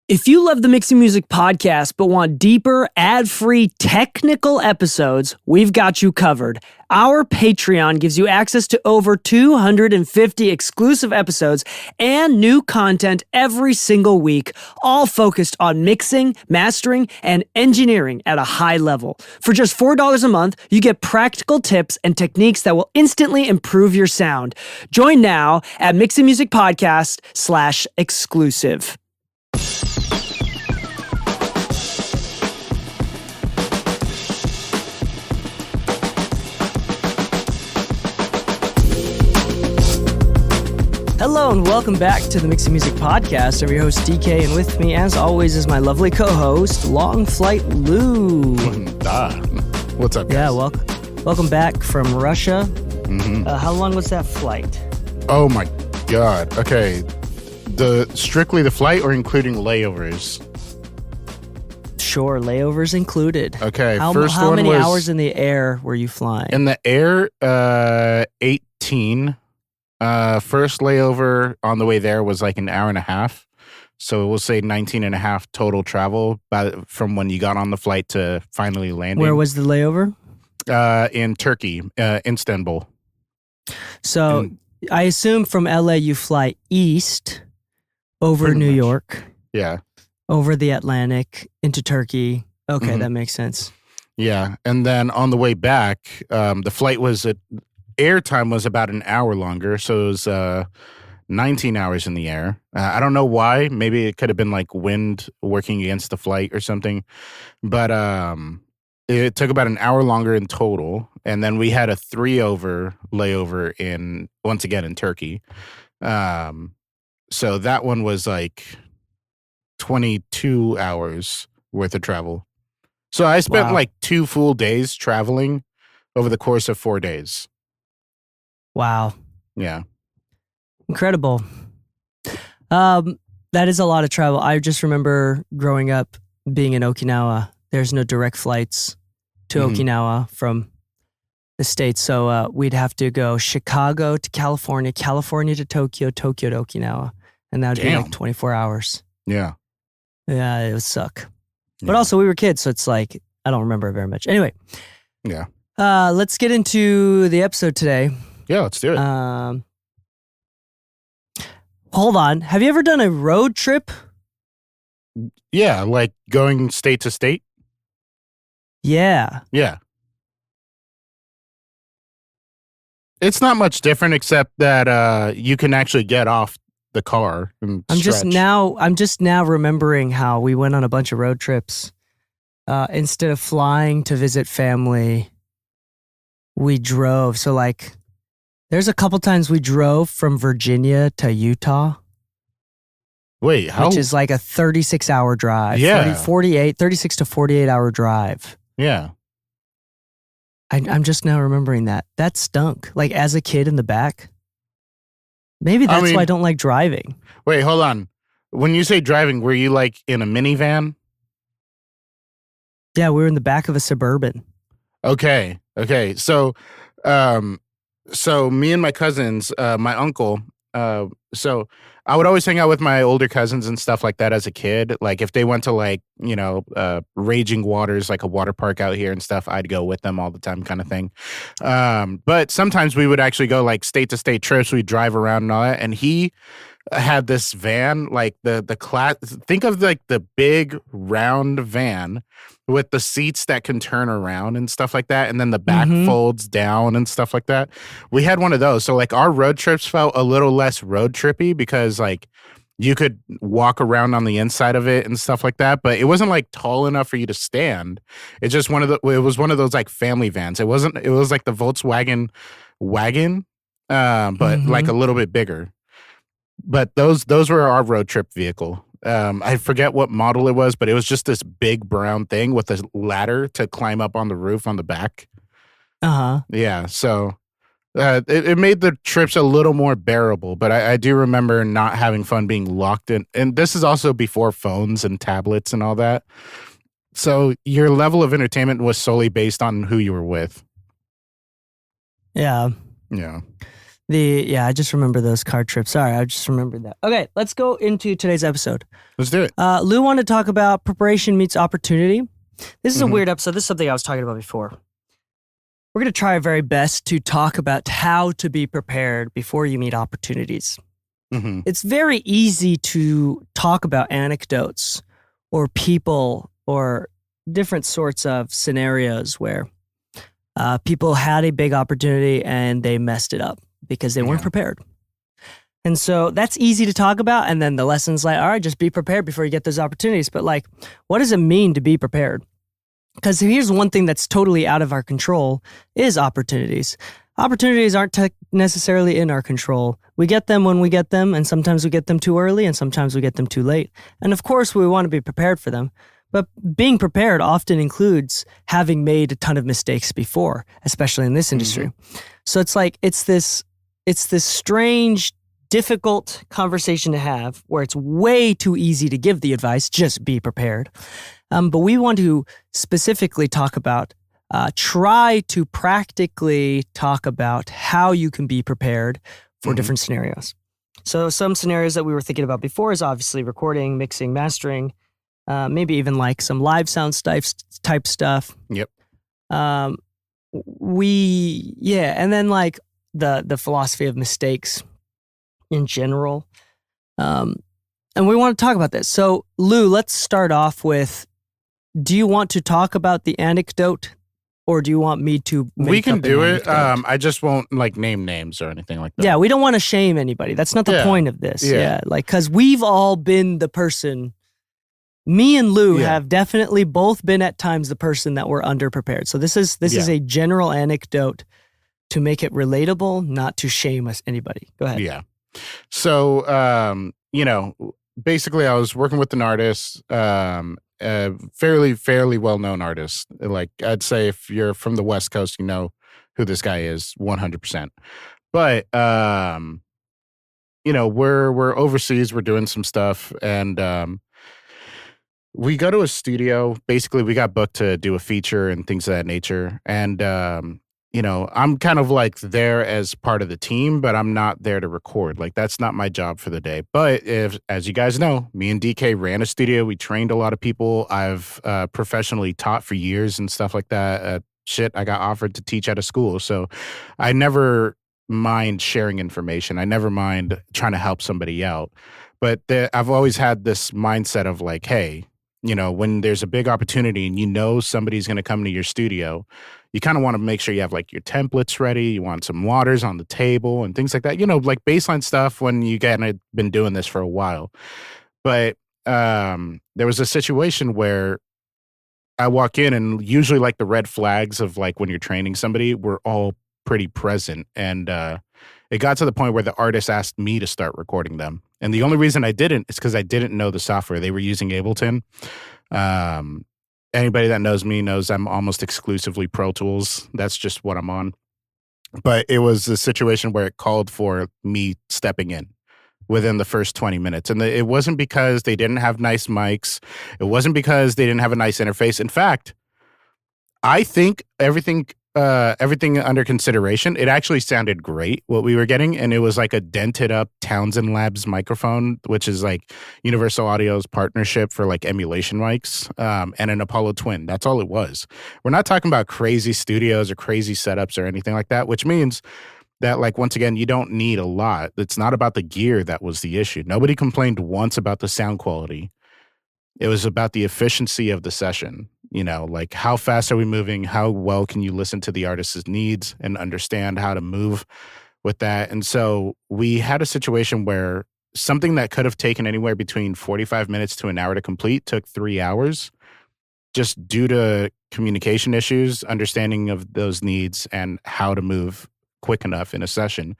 If you love the Mixing Music podcast but want deeper, ad-free technical episodes, we've got you covered. Our Patreon gives you access to over 250 exclusive episodes and new content every single week, all focused on mixing, mastering, and engineering at a high level. For just $4 a month, you get practical tips and techniques that will instantly improve your sound. Join now at mixingmusicpodcast.com/exclusive. Hello and welcome back to the Mixing Music Podcast. I'm your host DK, and with me, as always, is my lovely co-host, Long Flight Lou. What's up, guys? Yeah, welcome back from Russia. How long was that flight? Oh my God. Okay, strictly the flight or including layovers? Sure, layovers included. Okay, how many hours in the air were you flying? In the air, 18. First layover on the way there was like an hour and a half. So we'll say 19 and a half total travel from when you got on the flight to finally landing. Where was the layover? In Turkey, Istanbul. So I assume from LA you fly east over Pretty New much. York, Yeah. over the Atlantic into Turkey. Okay, that makes sense. Yeah. And then on the way back, the flight was air time was about an hour longer. So it was 19 hours in the air. I don't know why. Maybe it could have been like wind working against the flight or something. But it took about an hour longer in total. And then we had a 3-over layover once again in Turkey. So that one was like 22 hours worth of travel. So I spent like 2 full days traveling over the course of 4 days. Wow. Yeah. Incredible. That is a lot of travel. I just remember growing up being in Okinawa. There's no direct flights to Okinawa from the States. So we'd have to go Chicago to California, California to Tokyo, Tokyo to Okinawa. And that would be like 24 hours. Yeah. Yeah, it would suck. Yeah. But also we were kids, so it's like, I don't remember very much. Anyway. Yeah. Let's get into the episode today. Yeah, let's do it. Hold on. Have you ever done a road trip? Yeah, like going state to state. Yeah. Yeah. It's not much different except that you can actually get off the car and I'm stretch. just now remembering how we went on a bunch of road trips. Instead of flying to visit family, we drove. So like there's a couple times we drove from Virginia to Utah. Wait, how? Which is like a 36-hour drive. Yeah. 36 to 48-hour drive. Yeah. I'm just now remembering that. That stunk. Like as a kid in the back. Maybe that's why I don't like driving. Wait, hold on. When you say driving, were you like in a minivan? Yeah, we were in the back of a Suburban. Okay. So me and my cousins, my uncle, so I would always hang out with my older cousins and stuff like that as a kid. Like if they went to like, Raging Waters, like a water park out here and stuff, I'd go with them all the time kind of thing. But sometimes we would actually go like state to state trips. We'd drive around and all that. And he had this van, like the class, think of like the big round van with the seats that can turn around and stuff like that. And then the back folds down and stuff like that. We had one of those. So like our road trips felt a little less road trippy because like you could walk around on the inside of it and stuff like that. But it wasn't like tall enough for you to stand. It's just it was one of those like family vans. It was like the Volkswagen wagon, but like a little bit bigger. But those were our road trip vehicle. I forget what model it was, but it was just this big brown thing with a ladder to climb up on the roof on the back. Yeah, so it made the trips a little more bearable, but I do remember not having fun being locked in. And this is also before phones and tablets and all that. So your level of entertainment was solely based on who you were with. Yeah. Yeah. I just remember those car trips. Sorry, I just remembered that. Okay, let's go into today's episode. Let's do it. Lou wanted to talk about preparation meets opportunity. This is a Mhm. weird episode. This is something I was talking about before. We're going to try our very best to talk about how to be prepared before you meet opportunities. Mhm. It's very easy to talk about anecdotes or people or different sorts of scenarios where people had a big opportunity and they messed it up because they weren't Yeah. prepared. And so that's easy to talk about. And then the lesson's like, all right, just be prepared before you get those opportunities. But like, what does it mean to be prepared? Because here's one thing that's totally out of our control is opportunities. Opportunities aren't necessarily in our control. We get them when we get them, and sometimes we get them too early, and sometimes we get them too late. And of course, we want to be prepared for them. But being prepared often includes having made a ton of mistakes before, especially in this industry. So it's like it's this strange, difficult conversation to have where it's way too easy to give the advice, just be prepared. But we want to specifically talk about, try to practically talk about how you can be prepared for different scenarios. So some scenarios that we were thinking about before is obviously recording, mixing, mastering, maybe even like some live sound type stuff. Yep. And then like the philosophy of mistakes in general. And we want to talk about this. So Lou, let's start off with, do you want to talk about the anecdote or do you want me to make We can up an do it. anecdote? I just won't like name names or anything like that. Yeah, we don't want to shame anybody. That's not the Yeah. point of this. Yeah. Yeah, like, because we've all been the person. Me and Lou Yeah. have definitely both been at times the person that were underprepared. So this is Yeah. a general anecdote to make it relatable, not to shame us anybody. Go ahead. Yeah. So, basically, I was working with an artist, a fairly well-known artist. Like, I'd say if you're from the West Coast, you know who this guy is 100%. But, we're overseas, we're doing some stuff, and we go to a studio. Basically, we got booked to do a feature and things of that nature. And, I'm kind of like there as part of the team, but I'm not there to record. Like, that's not my job for the day. But as you guys know, me and DK ran a studio. We trained a lot of people. I've professionally taught for years and stuff like that. I got offered to teach at a school. So I never mind sharing information. I never mind trying to help somebody out. But I've always had this mindset of like, hey, when there's a big opportunity and somebody's going to come to your studio, you kind of want to make sure you have like your templates ready. You want some waters on the table and things like that, like baseline stuff when you been doing this for a while. But there was a situation where I walk in and usually like the red flags of like when you're training somebody were all pretty present. And it got to the point where the artist asked me to start recording them. And the only reason I didn't is because I didn't know the software. They were using Ableton. Anybody that knows me knows I'm almost exclusively Pro Tools. That's just what I'm on. But it was a situation where it called for me stepping in within the first 20 minutes. And it wasn't because they didn't have nice mics. It wasn't because they didn't have a nice interface. In fact, I think everything under consideration, it actually sounded great what we were getting, and it was like a dented up Townsend Labs microphone, which is like Universal Audio's partnership for like emulation mics, and an Apollo Twin. That's all it was. We're not talking about crazy studios or crazy setups or anything like that, which means that, like, once again, you don't need a lot. It's not about the gear that was the issue. Nobody complained once about the sound quality. It was about the efficiency of the session. Like how fast are we moving? How well can you listen to the artist's needs and understand how to move with that? And so we had a situation where something that could have taken anywhere between 45 minutes to an hour to complete took 3 hours just due to communication issues, understanding of those needs, and how to move quick enough in a session.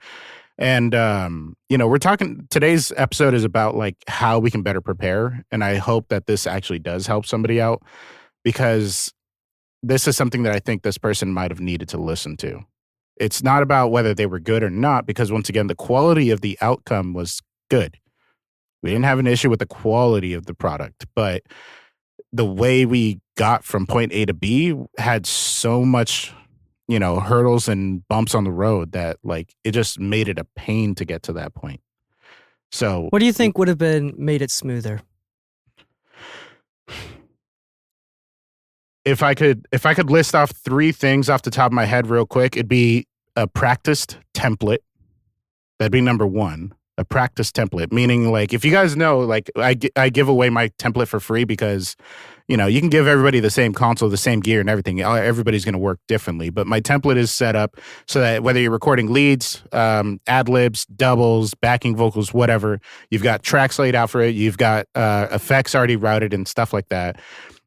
And, we're talking, today's episode is about like how we can better prepare. And I hope that this actually does help somebody out, because this is something that I think this person might have needed to listen to. It's not about whether they were good or not, because once again, the quality of the outcome was good. We didn't have an issue with the quality of the product, but the way we got from point A to B had so much hurdles and bumps on the road that like it just made it a pain to get to that point. So What do you think would have made it smoother? if I could list off 3 things off the top of my head real quick, it'd be a practiced template. That'd be number 1. A practice template, meaning like if you guys know, like I give away my template for free because you can give everybody the same console, the same gear and everything. Everybody's going to work differently, but my template is set up so that whether you're recording leads, ad libs, doubles, backing vocals, whatever, you've got tracks laid out for it. You've got effects already routed and stuff like that.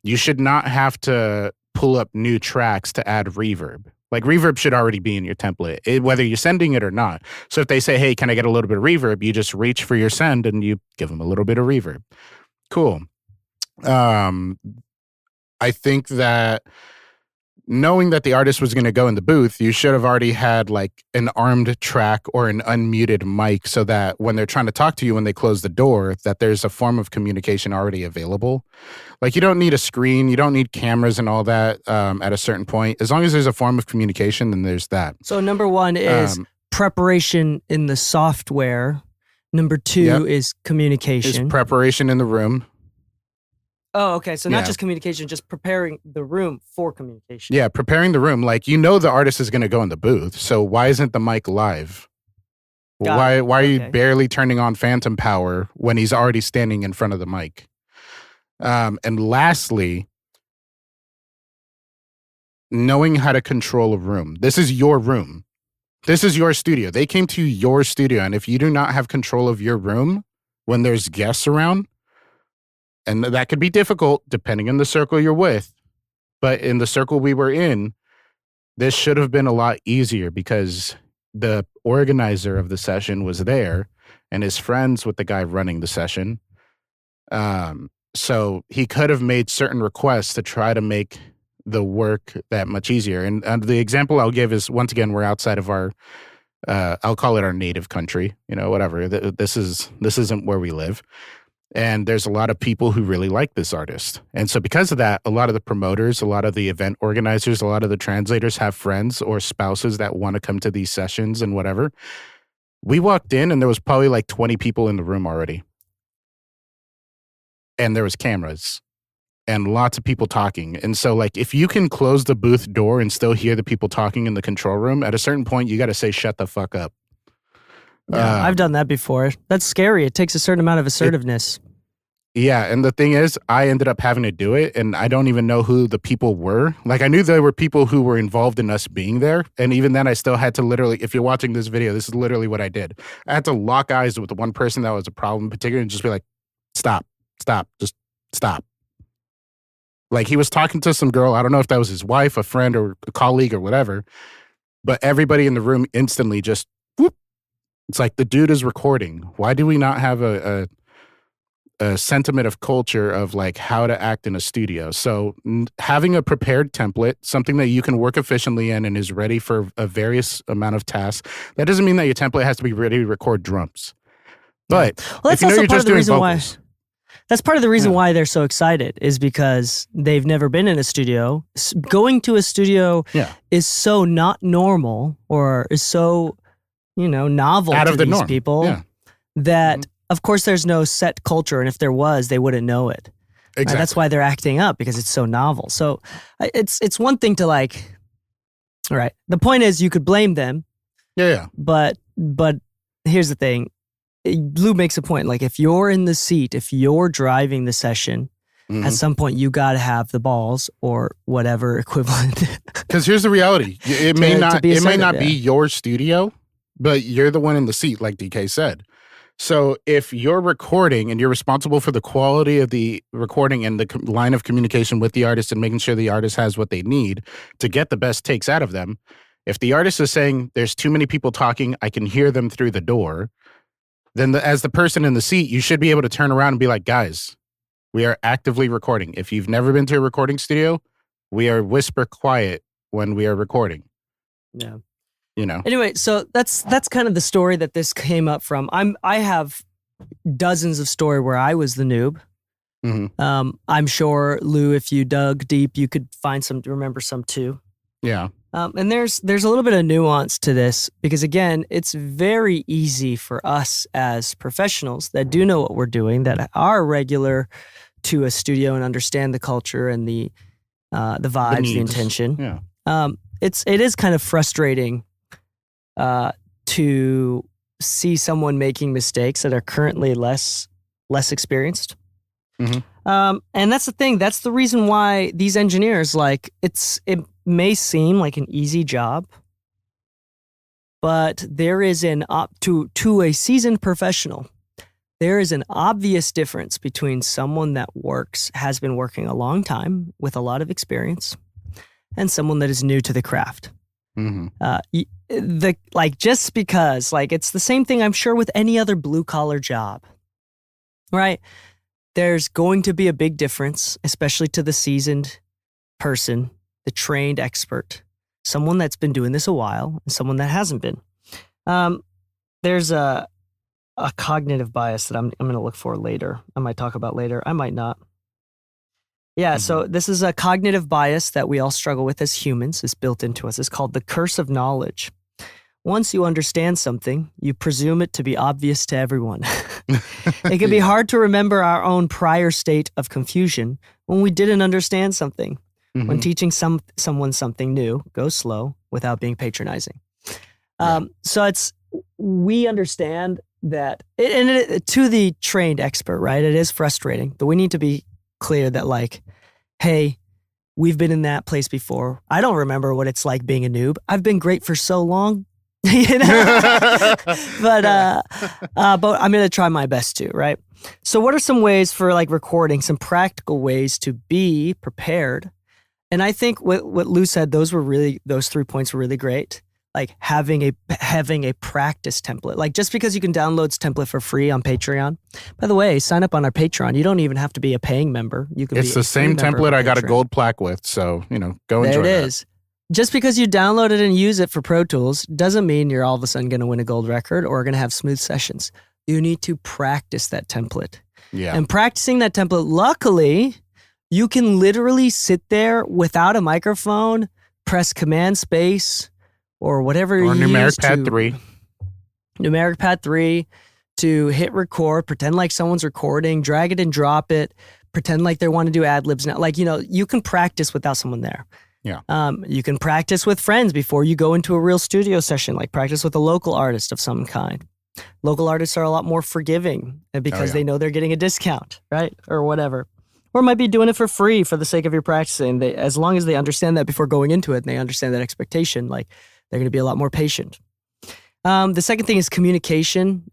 You should not have to pull up new tracks to add reverb. Like reverb should already be in your template, whether you're sending it or not. So if they say, hey, can I get a little bit of reverb? You just reach for your send and you give them a little bit of reverb. Cool. I think that knowing that the artist was going to go in the booth, you should have already had like an armed track or an unmuted mic so that when they're trying to talk to you when they close the door, that there's a form of communication already available. Like you don't need a screen, you don't need cameras and all that at a certain point. As long as there's a form of communication, then there's that. So number 1 is preparation in the software. Number 2 is communication. Is preparation in the room. Oh, okay. So not just communication, just preparing the room for communication. Yeah, preparing the room. Like, the artist is going to go in the booth. So why isn't the mic live? Why are you barely turning on phantom power when he's already standing in front of the mic? And lastly, knowing how to control a room. This is your room. This is your studio. They came to your studio. And if you do not have control of your room when there's guests around, and that could be difficult depending on the circle you're with. But in the circle we were in, this should have been a lot easier because the organizer of the session was there and is friends with the guy running the session. So he could have made certain requests to try to make the work that much easier. And the example I'll give is, once again, we're outside of our, I'll call it our native country, whatever. This isn't where we live. And there's a lot of people who really like this artist. And so because of that, a lot of the promoters, a lot of the event organizers, a lot of the translators have friends or spouses that want to come to these sessions and whatever. We walked in and there was probably like 20 people in the room already. And there was cameras and lots of people talking. And so like if you can close the booth door and still hear the people talking in the control room, at a certain point, you got to say, shut the fuck up. Yeah, I've done that before. That's scary. It takes a certain amount of assertiveness. Yeah, and the thing is, I ended up having to do it, and I don't even know who the people were. Like, I knew there were people who were involved in us being there, and even then, I still had to literally, if you're watching this video, this is literally what I did. I had to lock eyes with the one person that was a problem in particular and just be like, stop, just stop. Like, he was talking to some girl, I don't know if that was his wife, a friend, or a colleague, or whatever, but everybody in the room instantly just, whoop. It's like, the dude is recording. Why do we not have a sentiment of culture of like how to act in a studio? So having a prepared template, something that you can work efficiently in and is ready for a various amount of tasks. That doesn't mean that your template has to be ready to record drums. But that's also part of the reason why. That's part of the reason why they're so excited, is because they've never been in a studio. Going to a studio is so not normal, or is so, novel out to of the these norm. people that, of course, there's no set culture. And if there was, they wouldn't know it. Exactly. That's why they're acting up, because it's so novel. So it's one thing to like, all right. The point is, you could blame them. Yeah. But here's the thing. Lou makes a point. Like, if you're in the seat, if you're driving the session, at some point you got to have the balls or whatever equivalent. Because here's the reality: it may not be your studio, but you're the one in the seat, like DK said. So if you're recording and you're responsible for the quality of the recording and the line of communication with the artist and making sure the artist has what they need to get the best takes out of them, if the artist is saying there's too many people talking, I can hear them through the door, then as the person in the seat, you should be able to turn around and be like, guys, we are actively recording. If you've never been to a recording studio, we are whisper quiet when we are recording. Yeah. Anyway, so that's kind of the story that this came up from. I have dozens of story where I was the noob. I'm sure, Lou, if you dug deep, you could remember some too. Yeah. And there's a little bit of nuance to this because, again, it's very easy for us as professionals that do know what we're doing, that are regular to a studio and understand the culture and the vibes, the intention. Yeah. It is kind of frustrating to see someone making mistakes that are currently less experienced. Mm-hmm. And that's the thing. That's the reason why these engineers, like, it may seem like an easy job, but there is to a seasoned professional, there is an obvious difference between someone that has been working a long time with a lot of experience and someone that is new to the craft. Mm-hmm. Just because, like, it's the same thing, I'm sure, with any other blue collar job, right? There's going to be a big difference, especially to the seasoned person, the trained expert, someone that's been doing this a while and someone that hasn't been. There's a cognitive bias that I'm going to look for later. I might talk about later. I might not. Yeah, so this is a cognitive bias that we all struggle with as humans. It's built into us. It's called the curse of knowledge. Once you understand something, you presume it to be obvious to everyone. It can be hard to remember our own prior state of confusion when we didn't understand something. Mm-hmm. When teaching someone something new, go slow without being patronizing. So we understand that, to the trained expert, right? It is frustrating, but we need to be clear that, like, hey, we've been in that place before. I don't remember what it's like being a noob. I've been great for so long. You know? but I'm going to try my best to, right? So what are some ways for, like, recording, some practical ways to be prepared? And I think what Lou said, those 3 points were really great. Like having a practice template. Like, just because you can download this template for free on Patreon. By the way, sign up on our Patreon. You don't even have to be a paying member. You can. It's the same template I got a gold plaque with. So, go enjoy that. There it is. Just because you download it and use it for Pro Tools doesn't mean you're all of a sudden going to win a gold record or going to have smooth sessions. You need to practice that template. Yeah. And practicing that template, luckily, you can literally sit there without a microphone, press Command Space or whatever you use. Or numeric pad 3. Numeric pad 3 to hit record, pretend like someone's recording, drag it and drop it, pretend like they want to do ad libs now. Like, you can practice without someone there. Yeah. You can practice with friends before you go into a real studio session, like practice with a local artist of some kind. Local artists are a lot more forgiving because they know they're getting a discount, right? Or whatever. Or might be doing it for free for the sake of your practicing. As long as they understand that before going into it and they understand that expectation, like, they're going to be a lot more patient. The second thing is communication.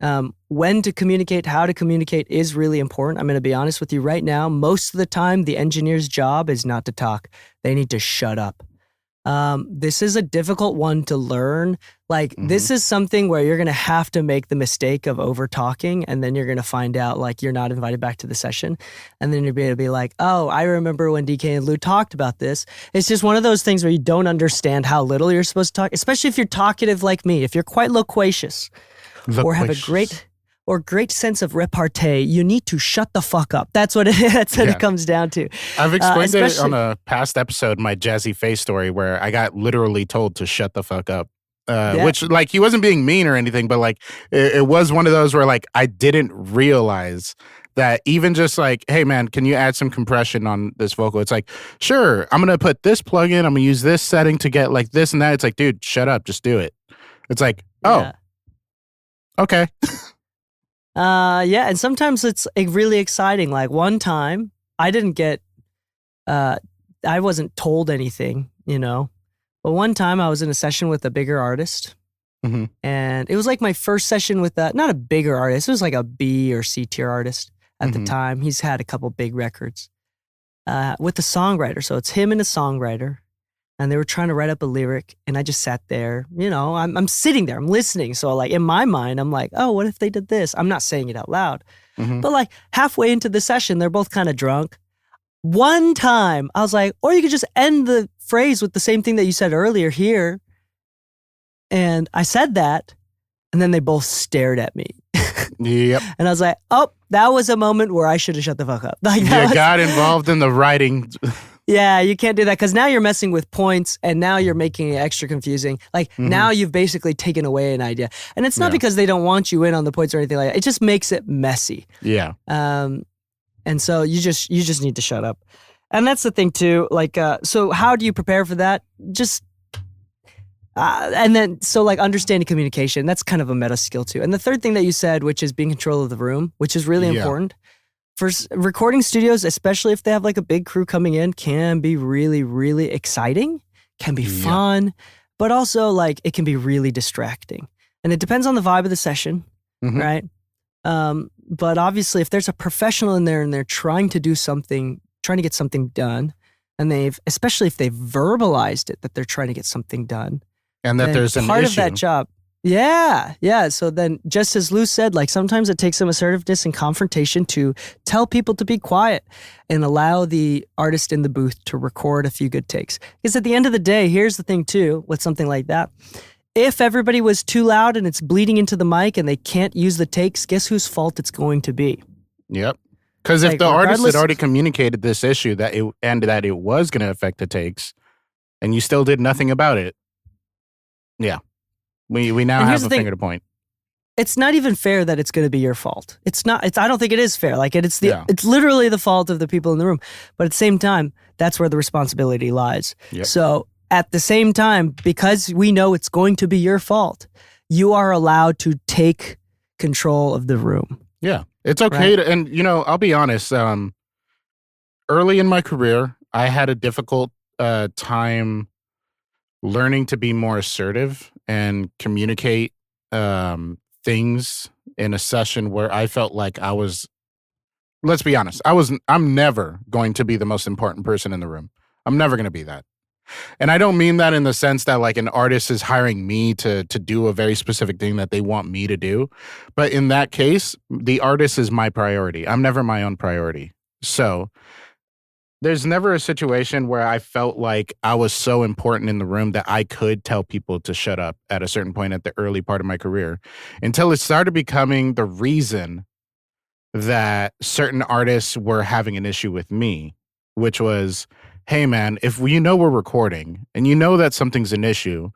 When to communicate, how to communicate is really important. I'm going to be honest with you right now. Most of the time, the engineer's job is not to talk. They need to shut up. This is a difficult one to learn. Like, this is something where you're going to have to make the mistake of over talking, and then you're going to find out, like, you're not invited back to the session. And then you'll be able to be like, oh, I remember when DK and Lou talked about this. It's just one of those things where you don't understand how little you're supposed to talk, especially if you're talkative like me. If you're quite loquacious. Or have a great sense of repartee, you need to shut the fuck up. That's what it comes down to. I've explained it on a past episode, my Jazzy Face story, where I got literally told to shut the fuck up. Which, like, he wasn't being mean or anything, but, like, it was one of those where, like, I didn't realize that even just like, hey man, can you add some compression on this vocal? It's like, sure, I'm going to put this plug in, I'm going to use this setting to get like this and that. It's like, dude, shut up, just do it. It's like, oh, okay. Yeah, and sometimes it's really exciting. Like one time, I wasn't told anything, but one time I was in a session with a bigger artist, and it was like my first session with not a bigger artist. It was like a B or C tier artist at the time. He's had a couple big records with the songwriter. So it's him and a songwriter, and they were trying to write up a lyric, and I just sat there. I'm sitting there, I'm listening. So like in my mind, I'm like, oh, what if they did this? I'm not saying it out loud, but like halfway into the session, they're both kind of drunk. One time, I was like, or you could just end the phrase with the same thing that you said earlier here. And I said that, and then they both stared at me. Yep. And I was like, oh, that was a moment where I should have shut the fuck up. Like, got involved in the writing. Yeah, you can't do that because now you're messing with points and now you're making it extra confusing. Like now you've basically taken away an idea. And it's not because they don't want you in on the points or anything like that. It just makes it messy. Yeah. And so you just need to shut up. And that's the thing too. Like, so how do you prepare for that? Just and then, so like understanding communication, that's kind of a meta skill too. And the third thing that you said, which is being in control of the room, which is really important. For recording studios, especially if they have like a big crew coming in, can be really, really exciting, can be fun, but also like it can be really distracting. And it depends on the vibe of the session, right? But obviously if there's a professional in there and they're trying to do something, trying to get something done, and especially if they've verbalized it that they're trying to get something done, and that there's an part issue. of that job. Yeah. So then, just as Lou said, like sometimes it takes some assertiveness and confrontation to tell people to be quiet and allow the artist in the booth to record a few good takes. Because at the end of the day, here's the thing too, with something like that. If everybody was too loud and it's bleeding into the mic and they can't use the takes, guess whose fault it's going to be? Yep. Because if the artist had already communicated this issue that it was going to affect the takes, and you still did nothing about it, we now have a finger to point. It's not even fair that it's going to be your fault. It's not. I don't think it is fair. Like it's literally the fault of the people in the room. But at the same time, that's where the responsibility lies. Yep. So at the same time, because we know it's going to be your fault, you are allowed to take control of the room. Yeah. It's okay to, and I'll be honest, early in my career, I had a difficult time learning to be more assertive and communicate things in a session where I felt like let's be honest, I'm never going to be the most important person in the room. I'm never going to be that. And I don't mean that in the sense that like an artist is hiring me to do a very specific thing that they want me to do. But in that case, the artist is my priority. I'm never my own priority. So there's never a situation where I felt like I was so important in the room that I could tell people to shut up at a certain point at the early part of my career, until it started becoming the reason that certain artists were having an issue with me, which was, hey man, if we're recording and you know that something's an issue,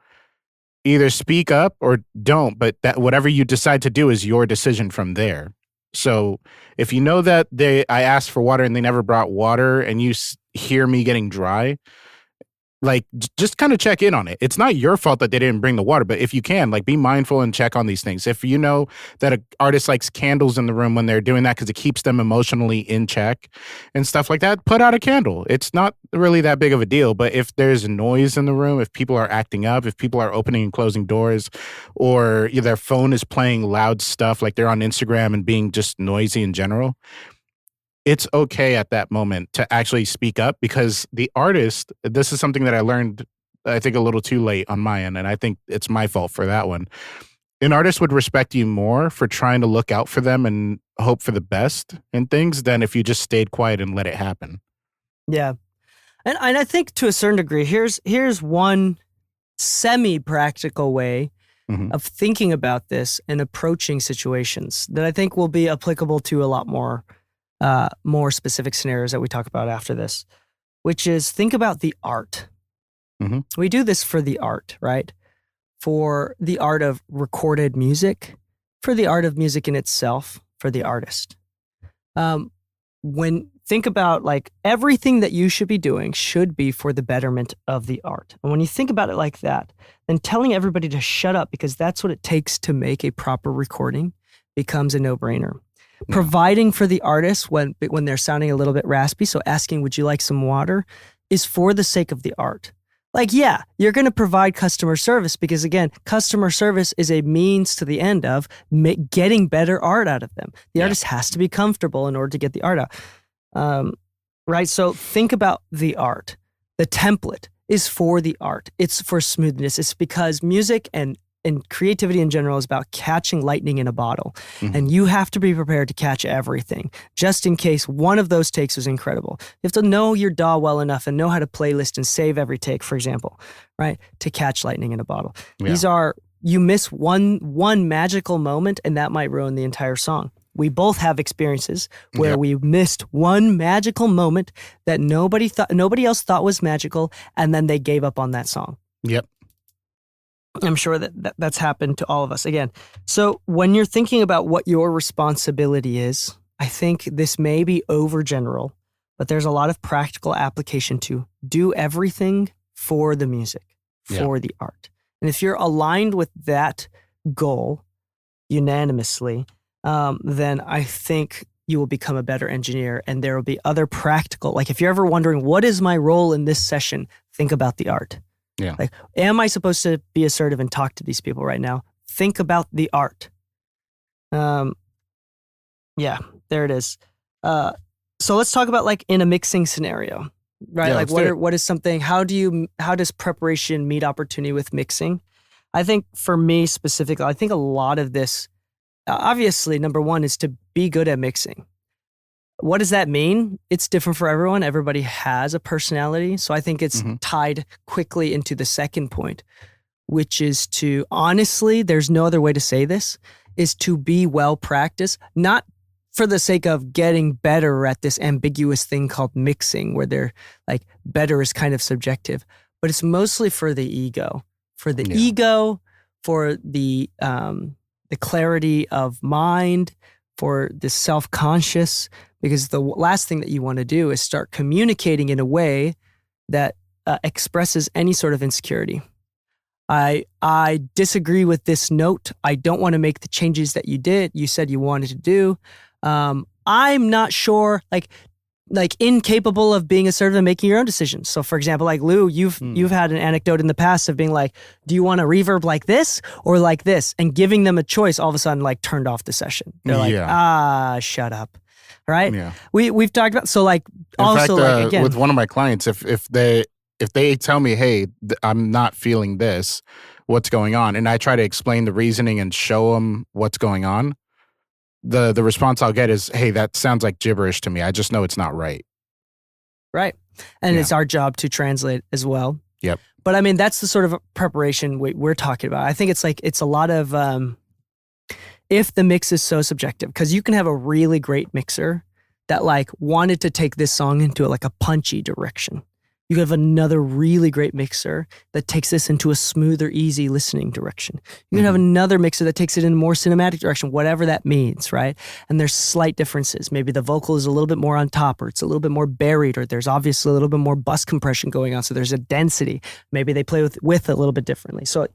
either speak up or don't, but that whatever you decide to do is your decision from there. So if you know that I asked for water and they never brought water and you hear me getting dry, like just kind of check in on it. It's not your fault that they didn't bring the water, but if you can, like be mindful and check on these things. If you know that an artist likes candles in the room when they're doing that because it keeps them emotionally in check and stuff like that, put out a candle. It's not really that big of a deal. But if there's noise in the room, if people are acting up, if people are opening and closing doors, or their phone is playing loud stuff, like they're on Instagram and being just noisy in general, it's okay at that moment to actually speak up, because the artist, this is something that I learned, I think, a little too late on my end, and I think it's my fault for that one. An artist would respect you more for trying to look out for them and hope for the best in things than if you just stayed quiet and let it happen. Yeah. And I think to a certain degree, here's one semi-practical way of thinking about this and approaching situations that I think will be applicable to a lot more specific scenarios that we talk about after this, which is think about the art. We do this for the art, right? For the art of recorded music, for the art of music in itself, for the artist. Think about like everything that you should be doing should be for the betterment of the art. And when you think about it like that, then telling everybody to shut up because that's what it takes to make a proper recording becomes a no-brainer. Yeah. Providing for the artist when they're sounding a little bit raspy, so asking, would you like some water, is for the sake of the art. Like, yeah, you're going to provide customer service because, again, customer service is a means to the end of getting better art out of them. The artist has to be comfortable in order to get the art out. Right? So think about the art. The template is for the art. It's for smoothness. It's because music and creativity in general is about catching lightning in a bottle. And you have to be prepared to catch everything, just in case one of those takes was incredible. You have to know your DAW well enough and know how to playlist and save every take, for example, right? To catch lightning in a bottle. Yeah. You miss one magical moment and that might ruin the entire song. we both have experiences where Yep. we missed one magical moment that nobody else thought was magical, and then they gave up on that song. Yep. I'm sure that's happened to all of us. Again, so when you're thinking about what your responsibility is, I think this may be overgeneral, but there's a lot of practical application to do everything for the music, for the art. And if you're aligned with that goal unanimously, then I think you will become a better engineer, and there will be other practical, like if you're ever wondering, what is my role in this session? Think about the art. Yeah. Like, am I supposed to be assertive and talk to these people right now? Think about the art. Yeah, there it is. So let's talk about like in a mixing scenario, right? Yeah, Like what is something, how does preparation meet opportunity with mixing? I think for me specifically, I think a lot of this, obviously number one is to be good at mixing. What does that mean? It's different for everyone. Everybody has a personality. So I think it's tied quickly into the second point, which is to, honestly, there's no other way to say this, is to be well practiced, not for the sake of getting better at this ambiguous thing called mixing, where they're like better is kind of subjective, but it's mostly for the ego, for the clarity of mind, for the self-conscious, because the last thing that you want to do is start communicating in a way that expresses any sort of insecurity. I disagree with this note. I don't want to make the changes that you said you wanted to do. I'm not sure, like incapable of being assertive and making your own decisions. So for example, like Lou, you've had an anecdote in the past of being like, do you want a reverb like this or like this? And giving them a choice all of a sudden like turned off the session. They're like, shut up. Right? Yeah. We've talked about, so like In also fact, like again. with one of my clients, if they tell me, hey, I'm not feeling this, what's going on? And I try to explain the reasoning and show them what's going on. The response I'll get is, hey, that sounds like gibberish to me. I just know it's not right. Right. And it's our job to translate as well. Yep. But I mean, that's the sort of preparation we're talking about. I think it's a lot of, if the mix is so subjective, because you can have a really great mixer that like wanted to take this song into like a punchy direction. You have another really great mixer that takes this into a smoother, easy listening direction. You can have another mixer that takes it in a more cinematic direction, whatever that means, right? And there's slight differences. Maybe the vocal is a little bit more on top, or it's a little bit more buried, or there's obviously a little bit more bus compression going on. So there's a density. Maybe they play with a little bit differently. So it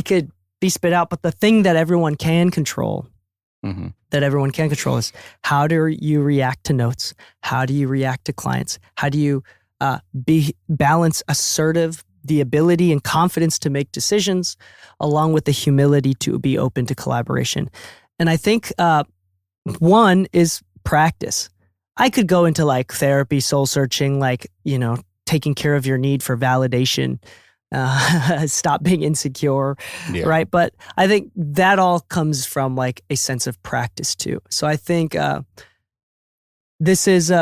could be spit out. But the thing that everyone can control, is how do you react to notes? How do you react to clients? How do you balance assertive, the ability and confidence to make decisions, along with the humility to be open to collaboration? And I think one is practice. I could go into like therapy, soul searching, like, taking care of your need for validation, stop being insecure, right? But I think that all comes from like a sense of practice too. So I think this is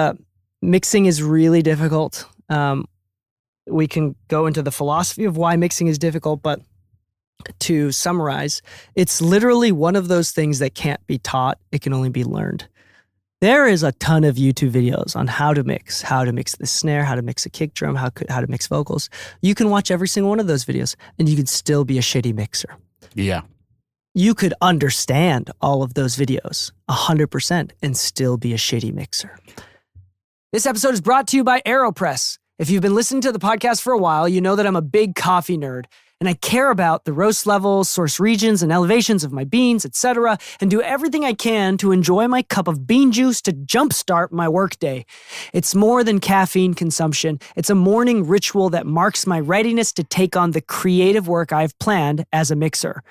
mixing is really difficult. We can go into the philosophy of why mixing is difficult, but to summarize, it's literally one of those things that can't be taught. It can only be learned. There is a ton of YouTube videos on how to mix the snare, how to mix a kick drum, how to mix vocals. You can watch every single one of those videos and you could still be a shitty mixer. Yeah. You could understand all of those videos 100% and still be a shitty mixer. This episode is brought to you by AeroPress. If you've been listening to the podcast for a while, you know that I'm a big coffee nerd, and I care about the roast levels, source regions, and elevations of my beans, etc., and do everything I can to enjoy my cup of bean juice to jumpstart my workday. It's more than caffeine consumption. It's a morning ritual that marks my readiness to take on the creative work I've planned as a mixer.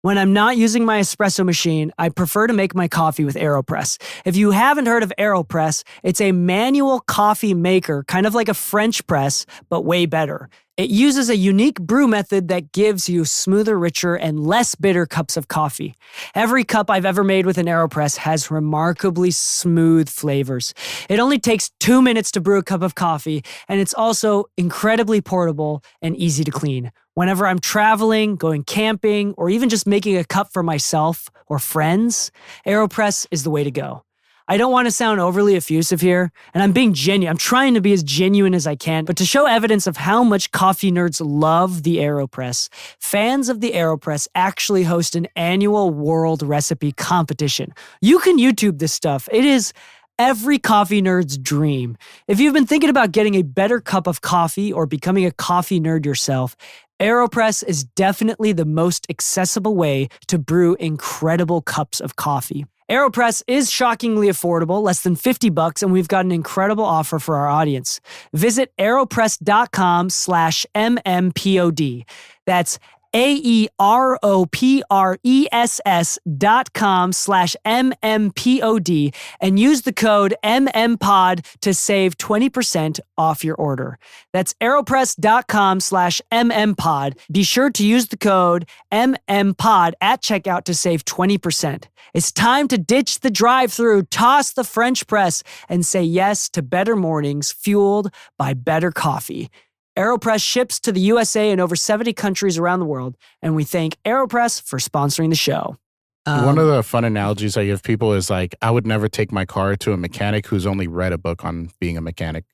When I'm not using my espresso machine, I prefer to make my coffee with AeroPress. If you haven't heard of AeroPress, it's a manual coffee maker, kind of like a French press, but way better. It uses a unique brew method that gives you smoother, richer, and less bitter cups of coffee. Every cup I've ever made with an AeroPress has remarkably smooth flavors. It only takes 2 minutes to brew a cup of coffee, and it's also incredibly portable and easy to clean. Whenever I'm traveling, going camping, or even just making a cup for myself or friends, AeroPress is the way to go. I don't want to sound overly effusive here, and I'm being genuine. I'm trying to be as genuine as I can, but to show evidence of how much coffee nerds love the AeroPress, fans of the AeroPress actually host an annual world recipe competition. You can YouTube this stuff. It is every coffee nerd's dream. If you've been thinking about getting a better cup of coffee or becoming a coffee nerd yourself, AeroPress is definitely the most accessible way to brew incredible cups of coffee. AeroPress is shockingly affordable, less than $50, and we've got an incredible offer for our audience. Visit aeropress.com/MMPOD. That's aeropress.com/MMPOD and use the code MMPOD to save 20% off your order. That's aeropress.com/MMPOD. Be sure to use the code MMPOD at checkout to save 20%. It's time to ditch the drive-thru, toss the French press, and say yes to better mornings fueled by better coffee. AeroPress ships to the USA and over 70 countries around the world, and we thank AeroPress for sponsoring the show. One of the fun analogies I give people is like, I would never take my car to a mechanic who's only read a book on being a mechanic.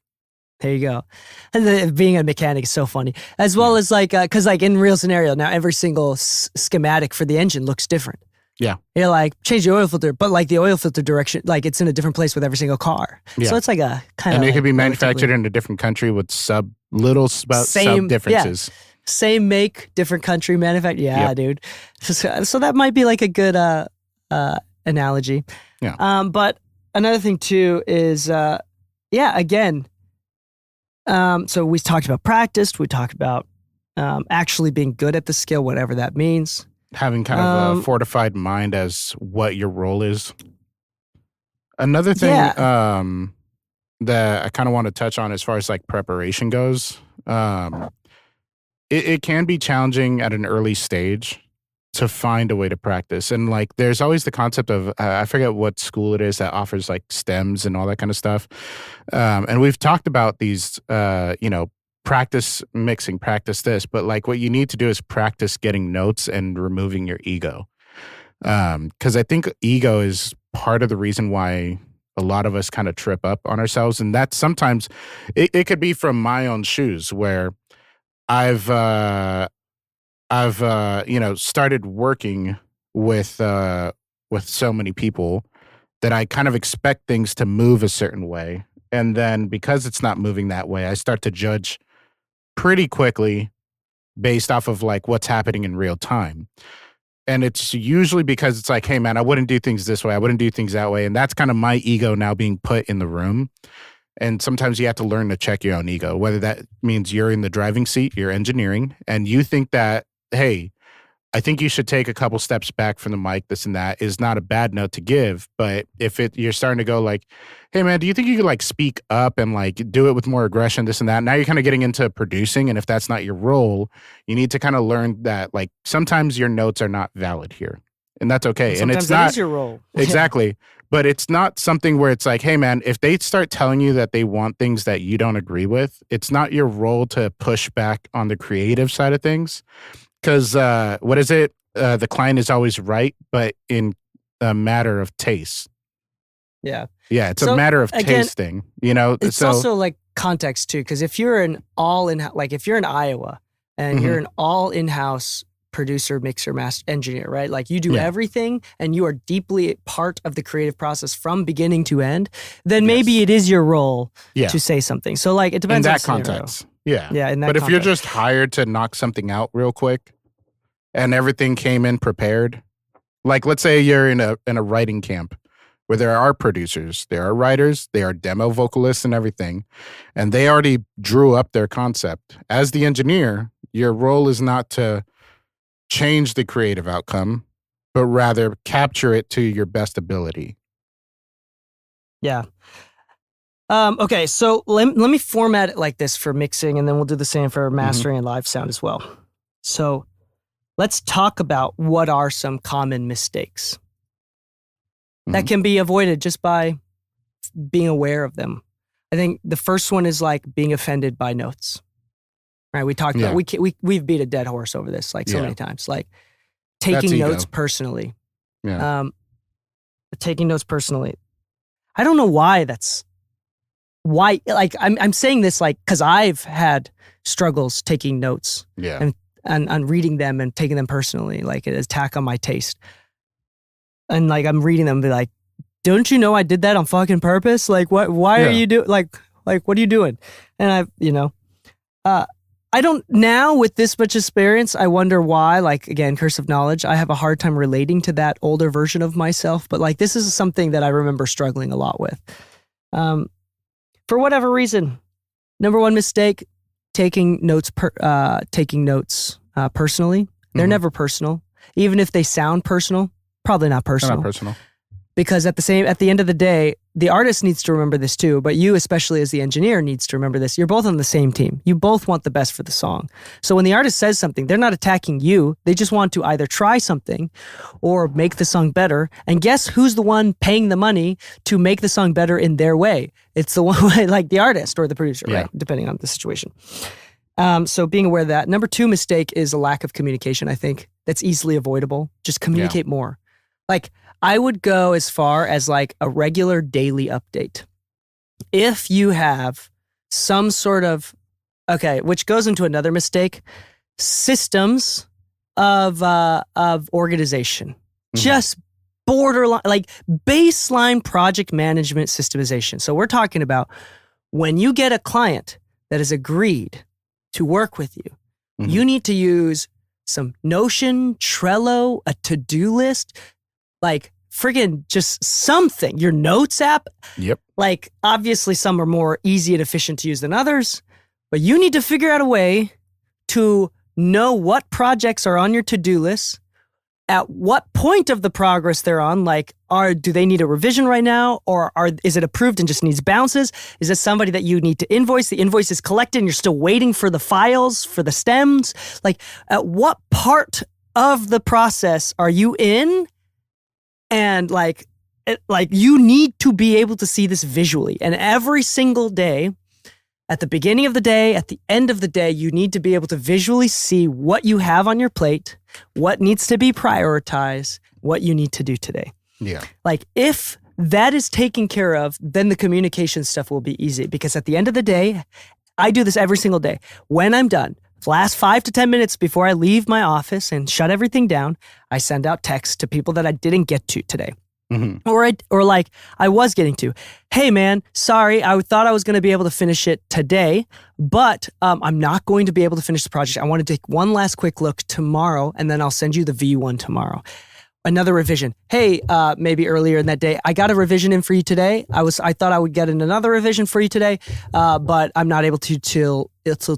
There you go. And being a mechanic is so funny. As well as like, because like in real scenario, now every single schematic for the engine looks different. Yeah. You're like, change the oil filter, but like the oil filter direction, like it's in a different place with every single car. Yeah. So it's like a kind of. And it could be manufactured in a different country with sub differences. Yeah, same make, different country manufactured. Yeah, Yep. dude. So that might be like a good analogy. Yeah. But another thing too is, again. So we talked about practice. We talked about actually being good at the skill, whatever that means. Having kind of a fortified mind as what your role is. Another thing that I kind of want to touch on as far as like preparation goes, it can be challenging at an early stage to find a way to practice. And like there's always the concept of, I forget what school it is that offers like stems and all that kind of stuff. And we've talked about these, practice mixing, practice this, but like what you need to do is practice getting notes and removing your ego. Because I think ego is part of the reason why a lot of us kind of trip up on ourselves. And that sometimes it could be from my own shoes where I've started working with so many people that I kind of expect things to move a certain way. And then because it's not moving that way, I start to judge pretty quickly based off of like what's happening in real time. And it's usually because it's like, hey man, I wouldn't do things this way. I wouldn't do things that way. And that's kind of my ego now being put in the room. And sometimes you have to learn to check your own ego, whether that means you're in the driving seat, you're engineering, and you think that, hey, I think you should take a couple steps back from the mic, this and that is not a bad note to give. But if you're starting to go like, hey man, do you think you could like speak up and like do it with more aggression, this and that? Now you're kind of getting into producing. And if that's not your role, you need to kind of learn that like sometimes your notes are not valid here. And that's okay. And it's not is your role. Exactly. But it's not something where it's like, hey man, if they start telling you that they want things that you don't agree with, it's not your role to push back on the creative side of things. Because what is it? The client is always right, but in a matter of taste. Yeah. Yeah, it's a matter of tasting, It's also like context too, because if you're if you're in Iowa and you're an all in-house producer, mixer, master, engineer, right? Like you do everything and you are deeply part of the creative process from beginning to end, then maybe it is your role to say something. So like it depends in on that context. Yeah. Yeah. In that but if context. you're just hired to knock something out real quick and everything came in prepared, like let's say you're in a writing camp where there are producers, there are writers, there are demo vocalists and everything, and they already drew up their concept. As the engineer, your role is not to change the creative outcome, but rather capture it to your best ability. Yeah. Okay, so let me format it like this for mixing, and then we'll do the same for mastering and live sound as well. So let's talk about what are some common mistakes that can be avoided just by being aware of them. I think the first one is like being offended by notes. Right? We talked about we've beat a dead horse over this like so many times. Like taking notes personally. Yeah. Taking notes personally. I don't know why like I'm saying this like because I've had struggles taking notes. Yeah. And reading them and taking them personally, like an attack on my taste. And like I'm reading them and be like, don't you know I did that on fucking purpose? Like why are you doing like what are you doing? And I don't now with this much experience, I wonder why, like again, curse of knowledge, I have a hard time relating to that older version of myself. But like this is something that I remember struggling a lot with. For whatever reason, number one mistake, taking notes personally. They're never personal. Even if they sound personal, probably not personal. They're not personal. Because at the end of the day, the artist needs to remember this too, but you, especially as the engineer, needs to remember this. You're both on the same team. You both want the best for the song. So when the artist says something, they're not attacking you. They just want to either try something or make the song better. And guess who's the one paying the money to make the song better in their way? It's the one like the artist or the producer, right? Depending on the situation. So being aware of that. Number two mistake is a lack of communication, I think. That's easily avoidable. Just communicate more. Like, I would go as far as like a regular daily update. If you have some sort of, which goes into another mistake, systems of organization. Just borderline, like baseline project management systemization. So we're talking about when you get a client that has agreed to work with you, you need to use some Notion, Trello, a to-do list, like friggin' just something. Your notes app. Yep. Like obviously some are more easy and efficient to use than others, but you need to figure out a way to know what projects are on your to-do list, at what point of the progress they're on, like do they need a revision right now, or is it approved and just needs bounces? Is it somebody that you need to invoice? The invoice is collected and you're still waiting for the files, for the stems? Like at what part of the process are you in? And like you need to be able to see this visually. And every single day, at the beginning of the day, at the end of the day, you need to be able to visually see what you have on your plate, what needs to be prioritized, what you need to do today. Yeah. Like if that is taken care of, then the communication stuff will be easy. Because at the end of the day, I do this every single day. When I'm done, last 5 to 10 minutes before I leave my office and shut everything down, I send out texts to people that I didn't get to today. Or like I was getting to, hey man, sorry, I thought I was going to be able to finish it today, but I'm not going to be able to finish the project. I want to take one last quick look tomorrow, and then I'll send you the V1 tomorrow. Another revision. Hey, maybe earlier in that day, I got a revision in for you today. I thought I would get in another revision for you today, but I'm not able to till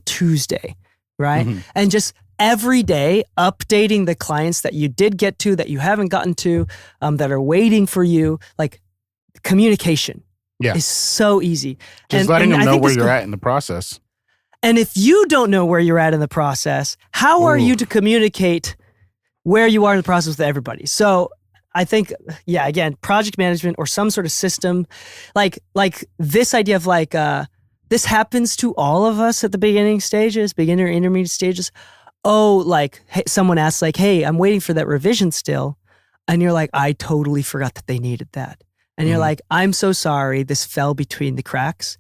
Tuesday, right? And just every day updating the clients that you did get to, that you haven't gotten to, that are waiting for you. Like communication is so easy. Just letting them know where you're at in the process. And if you don't know where you're at in the process, how are you to communicate where you are in the process with everybody? So I think, again, project management or some sort of system, like this idea of like, this happens to all of us at the beginner, intermediate stages. Oh, like someone asks like, hey, I'm waiting for that revision still. And you're like, I totally forgot that they needed that. And you're like, I'm so sorry. This fell between the cracks.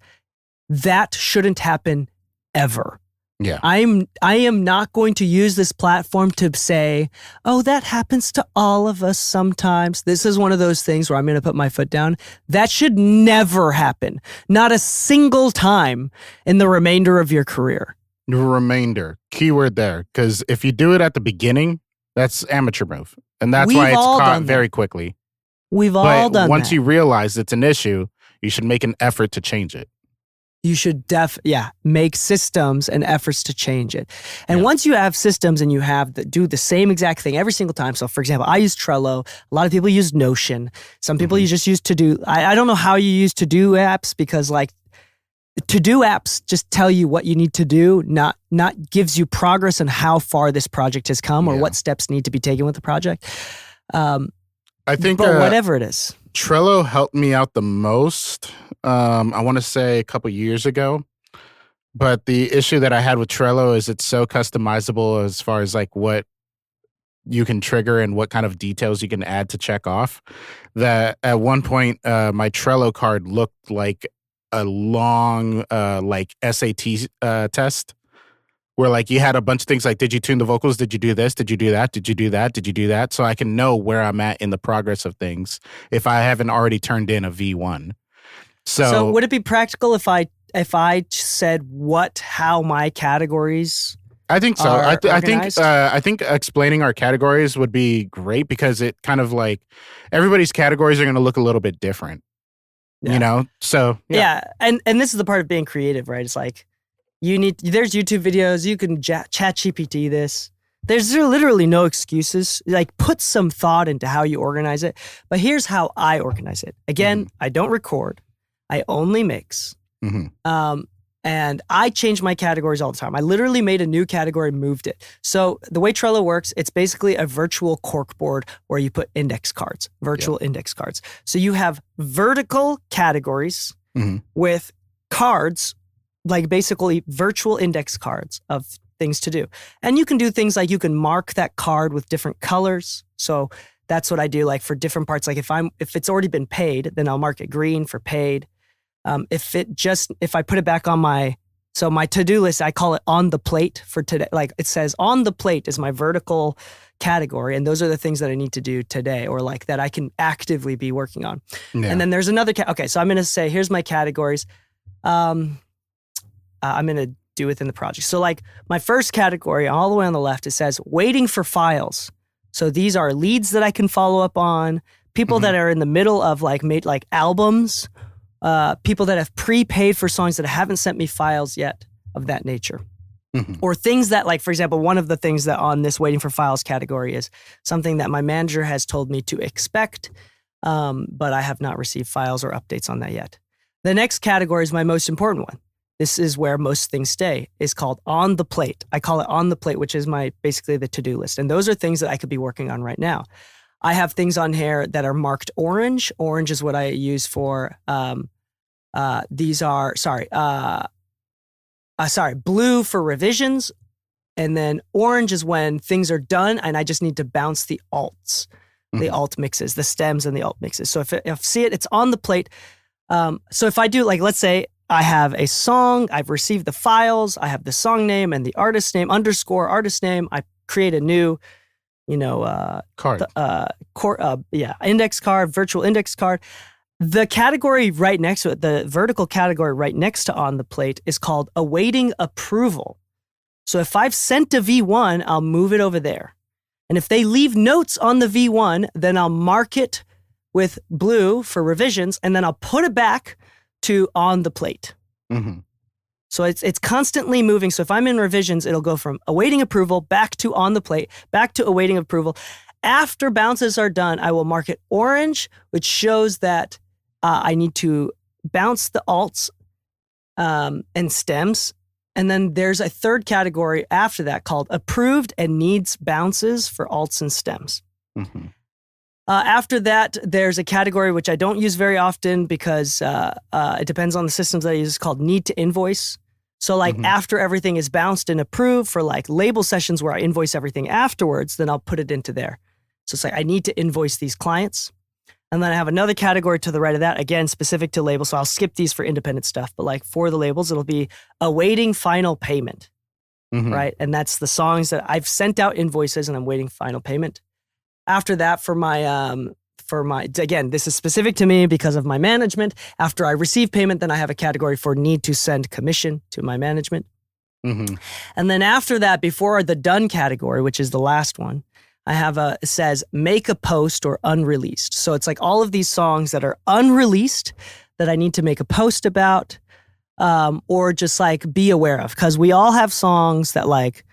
That shouldn't happen ever. Yeah. I am not going to use this platform to say, oh, that happens to all of us sometimes. This is one of those things where I'm going to put my foot down. That should never happen. Not a single time in the remainder of your career. Remainder, keyword there, because if you do it at the beginning, that's amateur move, and that's why it's caught very quickly. We've all done that. Once you realize it's an issue, you should make an effort to change it. You should make systems and efforts to change it. And once you have systems and you have do the same exact thing every single time. So for example, I use Trello. A lot of people use Notion. Some people you just use To-Do. I don't know how you use To-Do apps because like To-Do apps just tell you what you need to do, not gives you progress on how far this project has come or what steps need to be taken with the project. I think but whatever it is. Trello helped me out the most, I want to say a couple years ago. But the issue that I had with Trello is it's so customizable as far as like what you can trigger and what kind of details you can add to check off, that at one point my Trello card looked like a long like SAT test. Where like you had a bunch of things like, did you tune the vocals? Did you do this? Did you do that? Did you do that? Did you do that? So I can know where I'm at in the progress of things if I haven't already turned in a V1. So would it be practical if I said how my categories? I think so. I think explaining our categories would be great because it kind of like everybody's categories are going to look a little bit different. Yeah. You know? So yeah. And this is the part of being creative, right? It's like there's YouTube videos, you can chat GPT this. There's literally no excuses. Like put some thought into how you organize it. But here's how I organize it. Again, I don't record. I only mix. And I change my categories all the time. I literally made a new category, moved it. So the way Trello works, it's basically a virtual corkboard where you put index cards, virtual index cards. So you have vertical categories with cards, like basically virtual index cards of things to do. And you can do things like you can mark that card with different colors. So that's what I do like for different parts. Like if it's already been paid, then I'll mark it green for paid. If I put it back on my to-do list, I call it on the plate for today. Like it says on the plate is my vertical category. And those are the things that I need to do today or like that I can actively be working on. Yeah. And then there's another, okay, so I'm going to say, here's my categories. I'm going to do within the project. So like my first category all the way on the left, it says waiting for files. So these are leads that I can follow up on, people that are in the middle of like made like albums, people that have prepaid for songs that haven't sent me files yet of that nature. Or things that like, for example, one of the things that on this waiting for files category is something that my manager has told me to expect, but I have not received files or updates on that yet. The next category is my most important one. This is where most things stay, is called on the plate. I call it on the plate, which is basically the to-do list. And those are things that I could be working on right now. I have things on here that are marked orange. Orange is what I use for, blue for revisions. And then orange is when things are done and I just need to bounce the alts, the alt mixes, the stems and the alt mixes. So if see it, it's on the plate. So if I do like, let's say, I have a song, I've received the files, I have the song name and the artist name, _ artist name. I create a new, card. Index card, virtual index card. The category right next to it, the vertical category right next to on the plate is called awaiting approval. So if I've sent a V1, I'll move it over there. And if they leave notes on the V1, then I'll mark it with blue for revisions, and then I'll put it back to on the plate. So it's constantly moving. So if I'm in revisions, it'll go from awaiting approval back to on the plate, back to awaiting approval. After bounces are done, I will mark it orange, which shows that I need to bounce the alts and stems. And then there's a third category after that called approved and needs bounces for alts and stems. After that, there's a category which I don't use very often because it depends on the systems that I use, called need to invoice. So like after everything is bounced and approved for like label sessions where I invoice everything afterwards, then I'll put it into there. So it's like I need to invoice these clients. And then I have another category to the right of that, again, specific to labels. So I'll skip these for independent stuff. But like for the labels, it'll be awaiting final payment, right? And that's the songs that I've sent out invoices and I'm waiting final payment. After that, for my, again, this is specific to me because of my management. After I receive payment, then I have a category for need to send commission to my management. And then after that, before the done category, which is the last one, I have it says make a post or unreleased. So it's like all of these songs that are unreleased that I need to make a post about. or just like be aware of, because we all have songs that like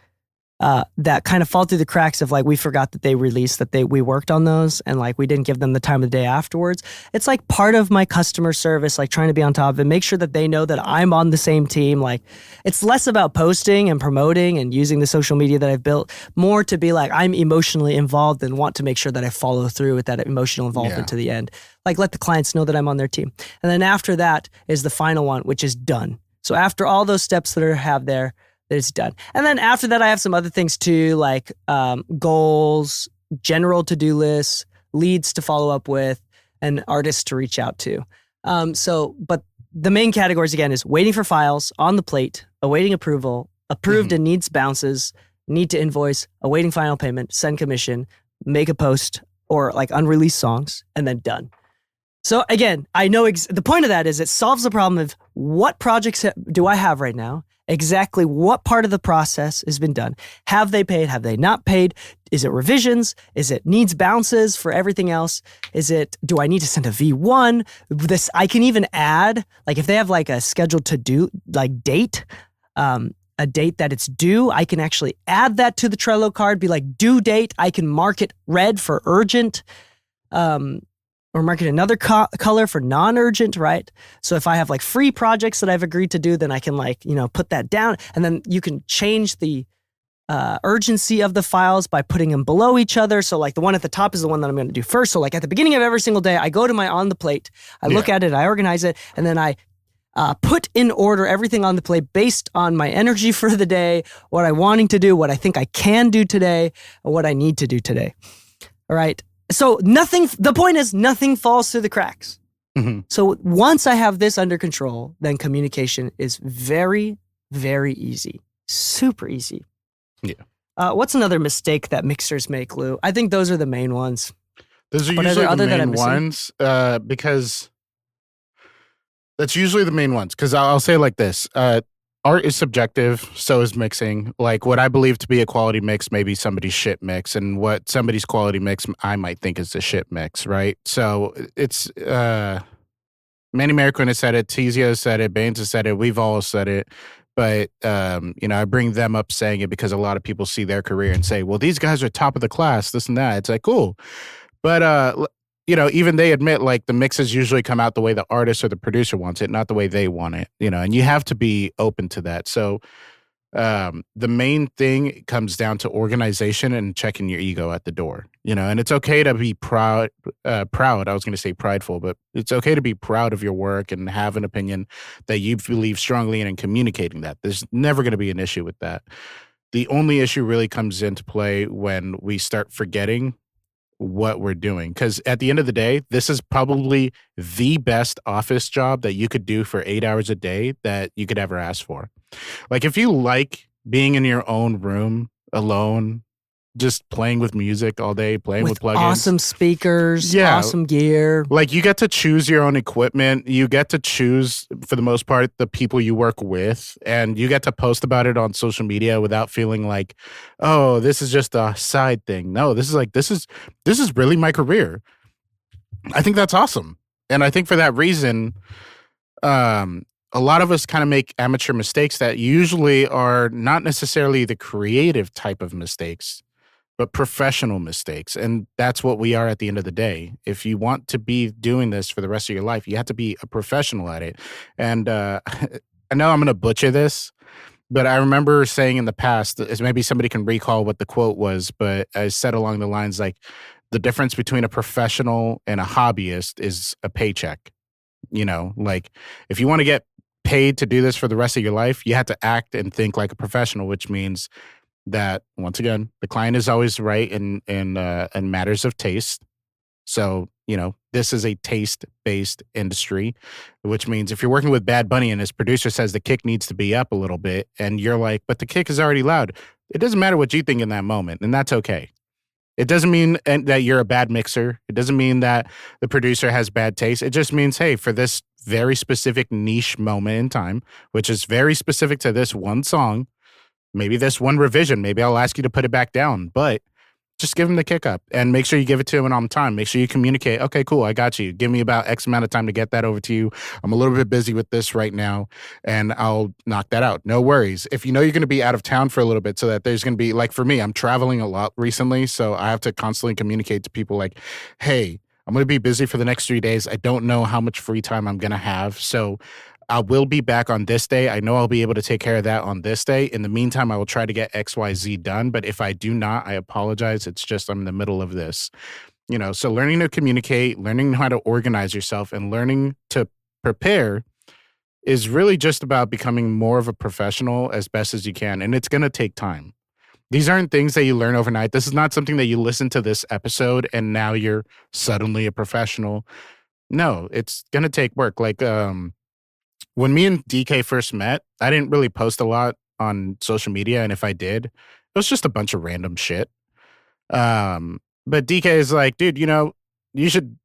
that kind of fall through the cracks of like we forgot that they released that we worked on those and like we didn't give them the time of the day afterwards. It's like part of my customer service, like trying to be on top of it, make sure that they know that I'm on the same team. Like it's less about posting and promoting and using the social media that I've built, more to be like I'm emotionally involved and want to make sure that I follow through with that emotional involvement to the end. Like let the clients know that I'm on their team. And then after that is the final one, which is done. So after all those steps that are have there, that it's done. And then after that, I have some other things too, like goals, general to-do lists, leads to follow up with, and artists to reach out to. But the main categories again is waiting for files, on the plate, awaiting approval, approved and needs bounces, need to invoice, awaiting final payment, send commission, make a post, or like unreleased songs, and then done. So again, I know the point of that is it solves the problem of what projects do I have right now? Exactly what part of the process has been done. Have they paid? Have they not paid? Is it revisions? Is it needs bounces for everything else? Do I need to send a V1? I can even add, like if they have like a scheduled to do like date, a date that it's due, I can actually add that to the Trello card, be like due date. I can mark it red for urgent. Or mark it another color for non-urgent, right? So if I have like free projects that I've agreed to do, then I can like, put that down. And then you can change the urgency of the files by putting them below each other. So like the one at the top is the one that I'm going to do first. So like at the beginning of every single day, I go to my on the plate, I look at it, I organize it, and then I put in order everything on the plate based on my energy for the day, what I'm wanting to do, what I think I can do today, and what I need to do today. All right. So the point is nothing falls through the cracks. Mm-hmm. So once I have this under control, then communication is very, very easy. Super easy. Yeah. What's another mistake that mixers make, Lou? I think those are the main ones. Those are usually the main ones because that's usually the main ones. Because I'll say it like this. Art is subjective, so is mixing. Like what I believe to be a quality mix may be somebody's shit mix, and what somebody's quality mix I might think is a shit mix, right? So it's Manny Marroquin has said it, Tizio has said it, Baines has said it, we've all said it. But I bring them up saying it because a lot of people see their career and say, well, these guys are top of the class, this and that. It's like, cool. But even they admit like the mixes usually come out the way the artist or the producer wants it, not the way they want it, and you have to be open to that. So the main thing comes down to organization and checking your ego at the door, and it's okay to be proud. I was going to say prideful, but it's okay to be proud of your work and have an opinion that you believe strongly in and communicating that. There's never going to be an issue with that. The only issue really comes into play when we start forgetting what we're doing. Because at the end of the day, this is probably the best office job that you could do for 8 hours a day that you could ever ask for. Like if you like being in your own room alone, just playing with music all day, playing with plugins. Awesome speakers, awesome gear. Like you get to choose your own equipment. You get to choose, for the most part, the people you work with, and you get to post about it on social media without feeling like, oh, this is just a side thing. No, this is really my career. I think that's awesome. And I think for that reason, a lot of us kind of make amateur mistakes that usually are not necessarily the creative type of mistakes, but professional mistakes. And that's what we are at the end of the day. If you want to be doing this for the rest of your life, you have to be a professional at it. And I know I'm going to butcher this, but I remember saying in the past, maybe somebody can recall what the quote was, but I said along the lines like, the difference between a professional and a hobbyist is a paycheck. Like if you want to get paid to do this for the rest of your life, you have to act and think like a professional, which means that once again, the client is always right in matters of taste. So, this is a taste-based industry, which means if you're working with Bad Bunny and his producer says the kick needs to be up a little bit and you're like, but the kick is already loud. It doesn't matter what you think in that moment, and that's okay. It doesn't mean that you're a bad mixer. It doesn't mean that the producer has bad taste. It just means, hey, for this very specific niche moment in time, which is very specific to this one song, maybe this one revision, maybe I'll ask you to put it back down. But just give him the kick up and make sure you give it to him on time. Make sure you communicate. Okay, cool. I got you. Give me about X amount of time to get that over to you. I'm a little bit busy with this right now and I'll knock that out. No worries. If you know you're going to be out of town for a little bit so that there's going to be, like for me, I'm traveling a lot recently. So I have to constantly communicate to people like, hey, I'm going to be busy for the next 3 days. I don't know how much free time I'm going to have. So I will be back on this day. I know I'll be able to take care of that on this day. In the meantime, I will try to get XYZ done. But if I do not, I apologize. It's just I'm in the middle of this. So learning to communicate, learning how to organize yourself, and learning to prepare is really just about becoming more of a professional as best as you can. And it's going to take time. These aren't things that you learn overnight. This is not something that you listen to this episode and now you're suddenly a professional. No, it's going to take work. Like, when me and DK first met, I didn't really post a lot on social media. And if I did, it was just a bunch of random shit. But DK is like, dude,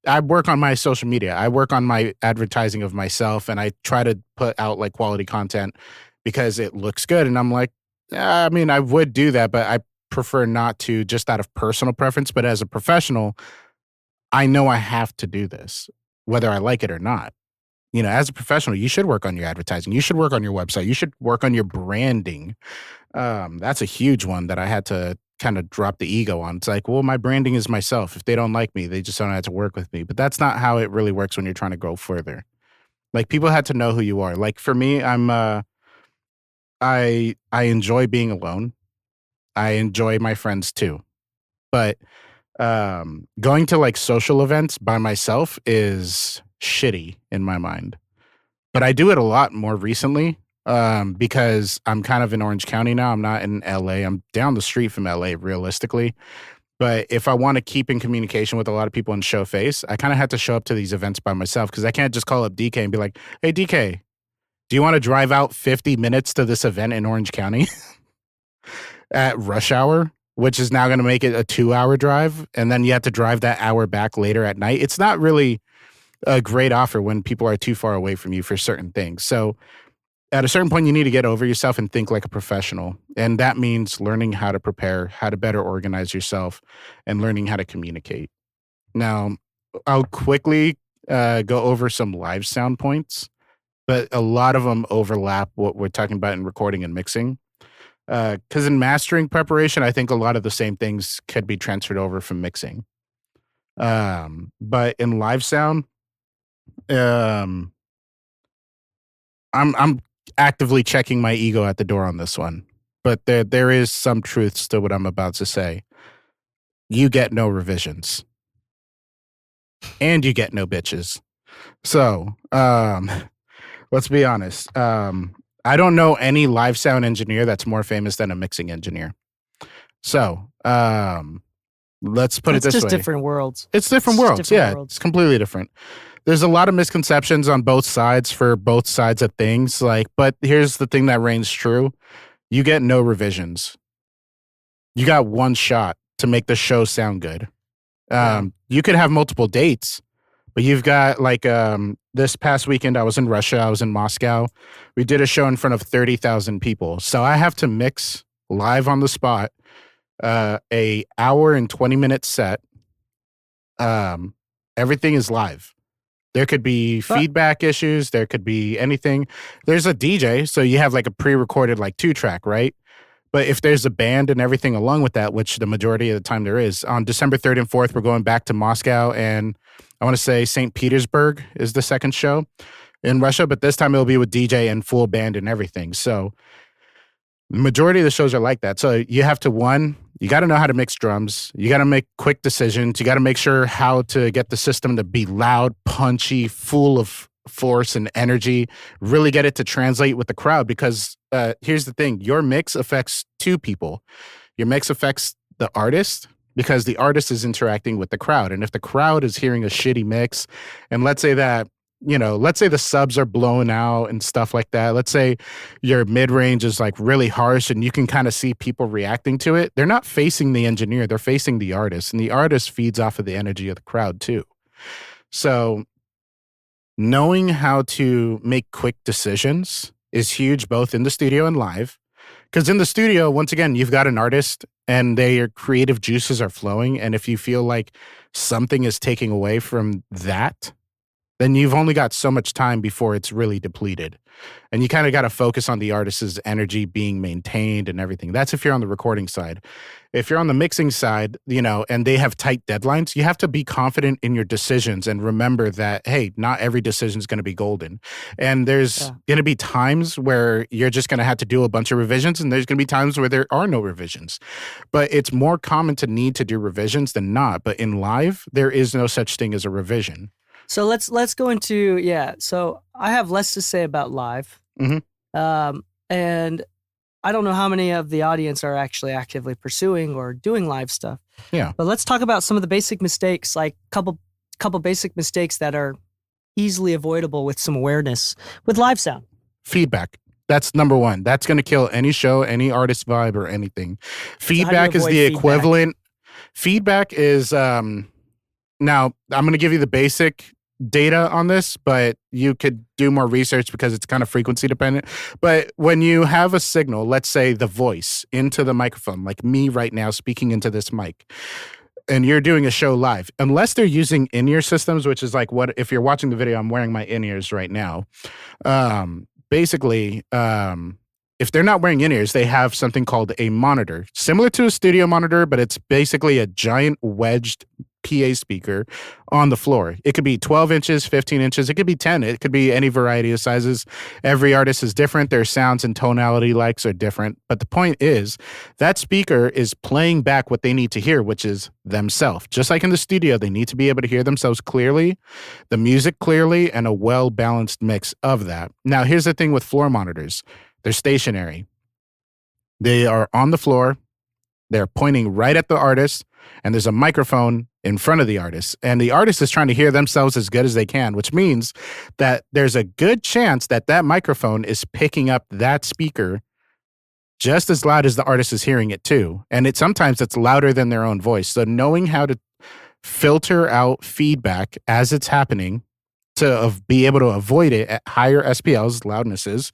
I work on my social media. I work on my advertising of myself and I try to put out like quality content because it looks good. And I'm like, I mean, I would do that, but I prefer not to, just out of personal preference. But as a professional, I know I have to do this, whether I like it or not. As a professional, you should work on your advertising. You should work on your website. You should work on your branding. That's a huge one that I had to kind of drop the ego on. It's like, well, my branding is myself. If they don't like me, they just don't have to work with me. But that's not how it really works when you're trying to go further. Like, people had to know who you are. Like, for me, I enjoy being alone. I enjoy my friends too. But going to like social events by myself is shitty in my mind. But I do it a lot more recently because I'm kind of in Orange County now. I'm not in LA. I'm down the street from LA realistically. But if I want to keep in communication with a lot of people and show face, I kind of have to show up to these events by myself because I can't just call up DK and be like, hey, DK, do you want to drive out 50 minutes to this event in Orange County at rush hour, which is now going to make it a 2-hour drive. And then you have to drive that hour back later at night. It's not really a great offer when people are too far away from you for certain things. So at a certain point, you need to get over yourself and think like a professional. And that means learning how to prepare, how to better organize yourself, and learning how to communicate. Now, I'll quickly go over some live sound points, but a lot of them overlap what we're talking about in recording and mixing. Because in mastering preparation, I think a lot of the same things could be transferred over from mixing. But in live sound, I'm actively checking my ego at the door on this one. But there is some truths to what I'm about to say. You get no revisions. And you get no bitches. So, let's be honest. I don't know any live sound engineer that's more famous than a mixing engineer. So, let's put it this way. It's just different worlds. It's different worlds. It's completely different. There's a lot of misconceptions on both sides for both sides of things. But here's the thing that reigns true. You get no revisions. You got one shot to make the show sound good. You could have multiple dates, but you've got this past weekend, I was in Russia. I was in Moscow. We did a show in front of 30,000 people. So I have to mix live on the spot, a hour and 20-minute set. Everything is live. There could be feedback issues. There could be anything. There's a DJ, so you have like a pre-recorded 2-track, right? But if there's a band and everything along with that, which the majority of the time there is, on December 3rd and 4th, we're going back to Moscow, and I want to say St. Petersburg is the second show in Russia, but this time it'll be with DJ and full band and everything. So the majority of the shows are like that. So you have to, you got to know how to mix drums. You got to make quick decisions. You got to make sure how to get the system to be loud, punchy, full of force and energy, really get it to translate with the crowd. Because here's the thing, your mix affects two people. Your mix affects the artist because the artist is interacting with the crowd. And if the crowd is hearing a shitty mix, and let's say the subs are blown out and stuff like that. Let's say your mid-range is really harsh and you can kind of see people reacting to it. They're not facing the engineer, they're facing the artist. And the artist feeds off of the energy of the crowd too. So knowing how to make quick decisions is huge, both in the studio and live. Because in the studio, once again, you've got an artist and their creative juices are flowing. And if you feel like something is taking away from that, then you've only got so much time before it's really depleted. And you kind of got to focus on the artist's energy being maintained and everything. That's if you're on the recording side. If you're on the mixing side, and they have tight deadlines, you have to be confident in your decisions and remember that, hey, not every decision is going to be golden. And there's going to be times where you're just going to have to do a bunch of revisions, and there's going to be times where there are no revisions. But it's more common to need to do revisions than not. But in live, there is no such thing as a revision. So let's go into, so I have less to say about live. And I don't know how many of the audience are actually actively pursuing or doing live stuff. Yeah. But let's talk about some of the basic mistakes, like couple basic mistakes that are easily avoidable with some awareness with live sound. Feedback. That's number one. That's going to kill any show, any artist vibe or anything. Feedback is the equivalent. Feedback is, now I'm going to give you the basic data on this, but you could do more research because it's kind of frequency dependent. But when you have a signal, let's say the voice into the microphone, like me right now speaking into this mic, and you're doing a show live, unless they're using in-ear systems, which is like what, if you're watching the video, I'm wearing my in-ears right now. Basically, if they're not wearing in-ears, they have something called a monitor, similar to a studio monitor, but it's basically a giant wedged PA speaker on the floor. It could be 12 inches, 15 inches. It could be 10. It could be any variety of sizes. Every artist is different. Their sounds and tonality likes are different. But the point is that speaker is playing back what they need to hear, which is themselves. Just like in the studio, they need to be able to hear themselves clearly, the music clearly, and a well-balanced mix of that. Now, here's the thing with floor monitors. They're stationary. They are on the floor. They're pointing right at the artist, and there's a microphone in front of the artist. And the artist is trying to hear themselves as good as they can, which means that there's a good chance that that microphone is picking up that speaker just as loud as the artist is hearing it too. And sometimes it's louder than their own voice. So knowing how to filter out feedback as it's happening to be able to avoid it at higher SPLs, loudnesses,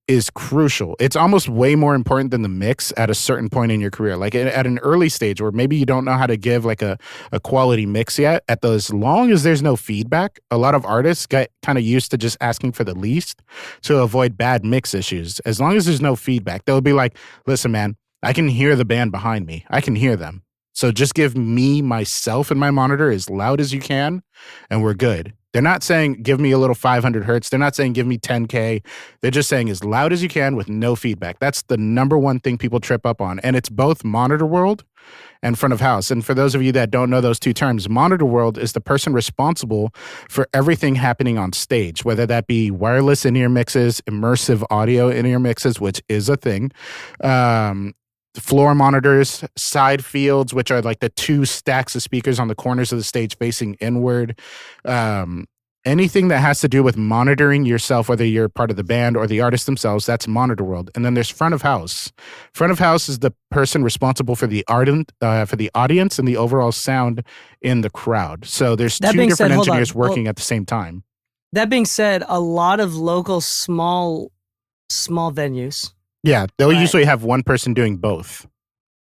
is crucial. It's almost way more important than the mix at a certain point in your career. Like at an early stage where maybe you don't know how to give like a quality mix yet, as long as there's no feedback, a lot of artists get kind of used to just asking for the least to avoid bad mix issues. As long as there's no feedback, they'll be like, listen, man, I can hear the band behind me. I can hear them. So just give me myself and my monitor as loud as you can, and we're good. They're not saying, give me a little 500 hertz. They're not saying, give me 10K. They're just saying as loud as you can with no feedback. That's the number one thing people trip up on. And it's both monitor world and front of house. And for those of you that don't know those two terms, monitor world is the person responsible for everything happening on stage, whether that be wireless in-ear mixes, immersive audio in-ear mixes, which is a thing, floor monitors, side fields, which are like the two stacks of speakers on the corners of the stage facing inward. Anything that has to do with monitoring yourself, whether you're part of the band or the artist themselves, that's monitor world. And then there's front of house. Front of house is the person responsible for the audience and the overall sound in the crowd. So there's two different engineers working at the same time. That being said, a lot of local small venues. Yeah, they'll usually have one person doing both.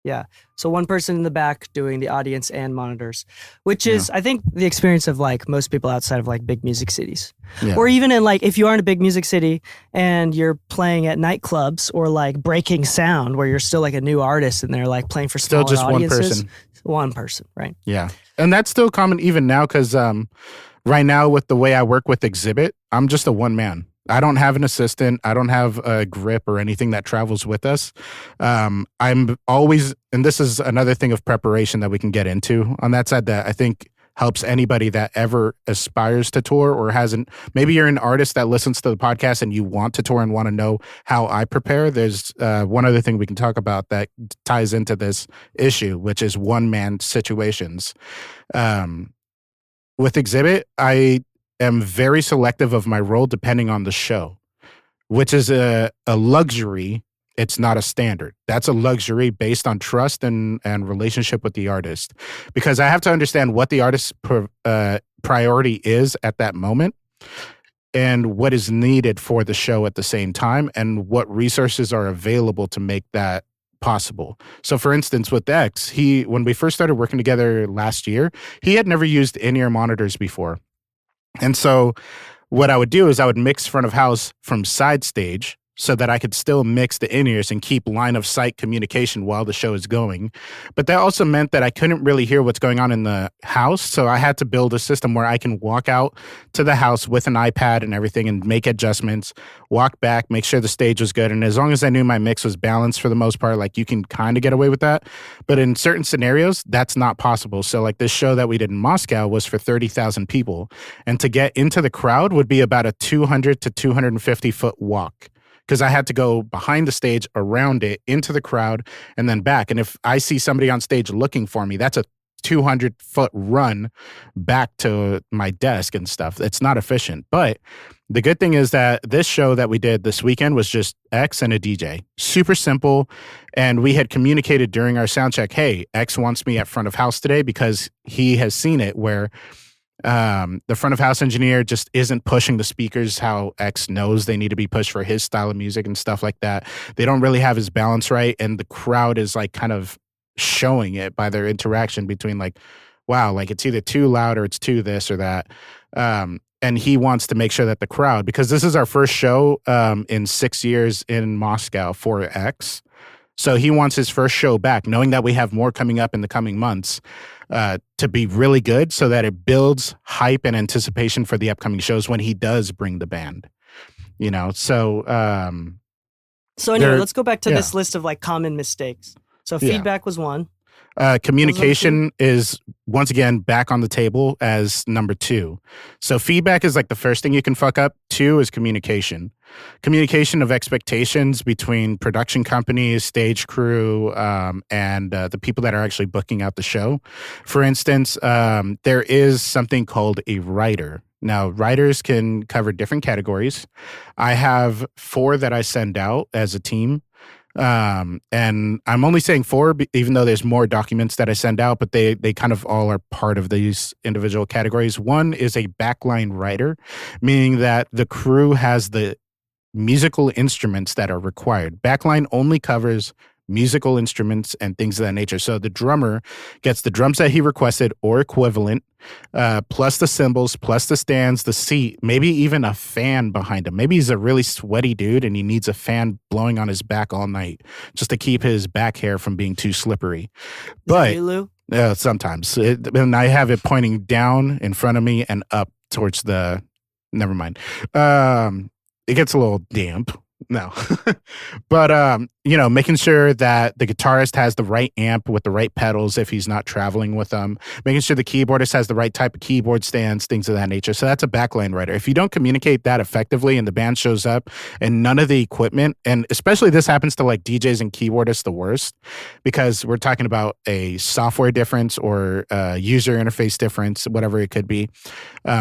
Yeah. So one person in the back doing the audience and monitors, which is, I think, the experience of like most people outside of like big music cities. Yeah. Or even in like, if you are in a big music city and you're playing at nightclubs or like Breaking Sound where you're still like a new artist and they're like playing for smaller still just audiences. One person, right? Yeah. And that's still common even now because right now with the way I work with Exhibit, I'm just a one man. I don't have an assistant. I don't have a grip or anything that travels with us. I'm always, and this is another thing of preparation that we can get into on that side that I think helps anybody that ever aspires to tour or hasn't. Maybe you're an artist that listens to the podcast and you want to tour and want to know how I prepare. There's one other thing we can talk about that ties into this issue, which is one-man situations. With Exhibit, I am very selective of my role depending on the show, which is a luxury. It's not a standard. That's a luxury based on trust and relationship with the artist, because I have to understand what the artist's priority is at that moment and what is needed for the show at the same time and what resources are available to make that possible. So for instance, with X, when we first started working together last year, he had never used in-ear monitors before. And so what I would do is I would mix front of house from side stage so that I could still mix the in-ears and keep line of sight communication while the show is going. But that also meant that I couldn't really hear what's going on in the house. So I had to build a system where I can walk out to the house with an iPad and everything and make adjustments, walk back, make sure the stage was good. And as long as I knew my mix was balanced for the most part, like you can kind of get away with that. But in certain scenarios, that's not possible. So like this show that we did in Moscow was for 30,000 people. And to get into the crowd would be about a 200 to 250 foot walk, because I had to go behind the stage, around it, into the crowd, and then back. And if I see somebody on stage looking for me, that's a 200-foot run back to my desk and stuff. It's not efficient. But the good thing is that this show that we did this weekend was just X and a DJ. Super simple. And we had communicated during our sound check, hey, X wants me at front of house today because he has seen it where the front of house engineer just isn't pushing the speakers how X knows they need to be pushed for his style of music and stuff like that. They don't really have his balance right, and the crowd is like kind of showing it by their interaction between like, wow, like it's either too loud or it's too this or that. And he wants to make sure that the crowd, because this is our first show in 6 years in Moscow for X. So he wants his first show back, knowing that we have more coming up in the coming months, to be really good so that it builds hype and anticipation for the upcoming shows when he does bring the band, you know? So, So anyway, let's go back to this list of like common mistakes. So feedback was one. Communication is, once again, back on the table as number 2. So feedback is like the first thing you can fuck up. 2 is communication. Communication of expectations between production companies, stage crew, and the people that are actually booking out the show. For instance, there is something called a writer. Now, writers can cover different categories. I have 4 that I send out as a team. And I'm only saying 4, even though there's more documents that I send out, but they kind of all are part of these individual categories. 1 is a backline writer, meaning that the crew has the musical instruments that are required. Backline only covers musical instruments and things of that nature. So the drummer gets the drums that he requested or equivalent, plus the cymbals, plus the stands, the seat, maybe even a fan behind him. Maybe he's a really sweaty dude and he needs a fan blowing on his back all night just to keep his back hair from being too slippery. But sometimes. And I have it pointing down in front of me and up towards the... Never mind. It gets a little damp. No. But, making sure that the guitarist has the right amp with the right pedals if he's not traveling with them, making sure the keyboardist has the right type of keyboard stands, things of that nature. So that's a backline writer. If you don't communicate that effectively and the band shows up and none of the equipment, and especially this happens to like DJs and keyboardists the worst, because we're talking about a software difference or a user interface difference, whatever it could be.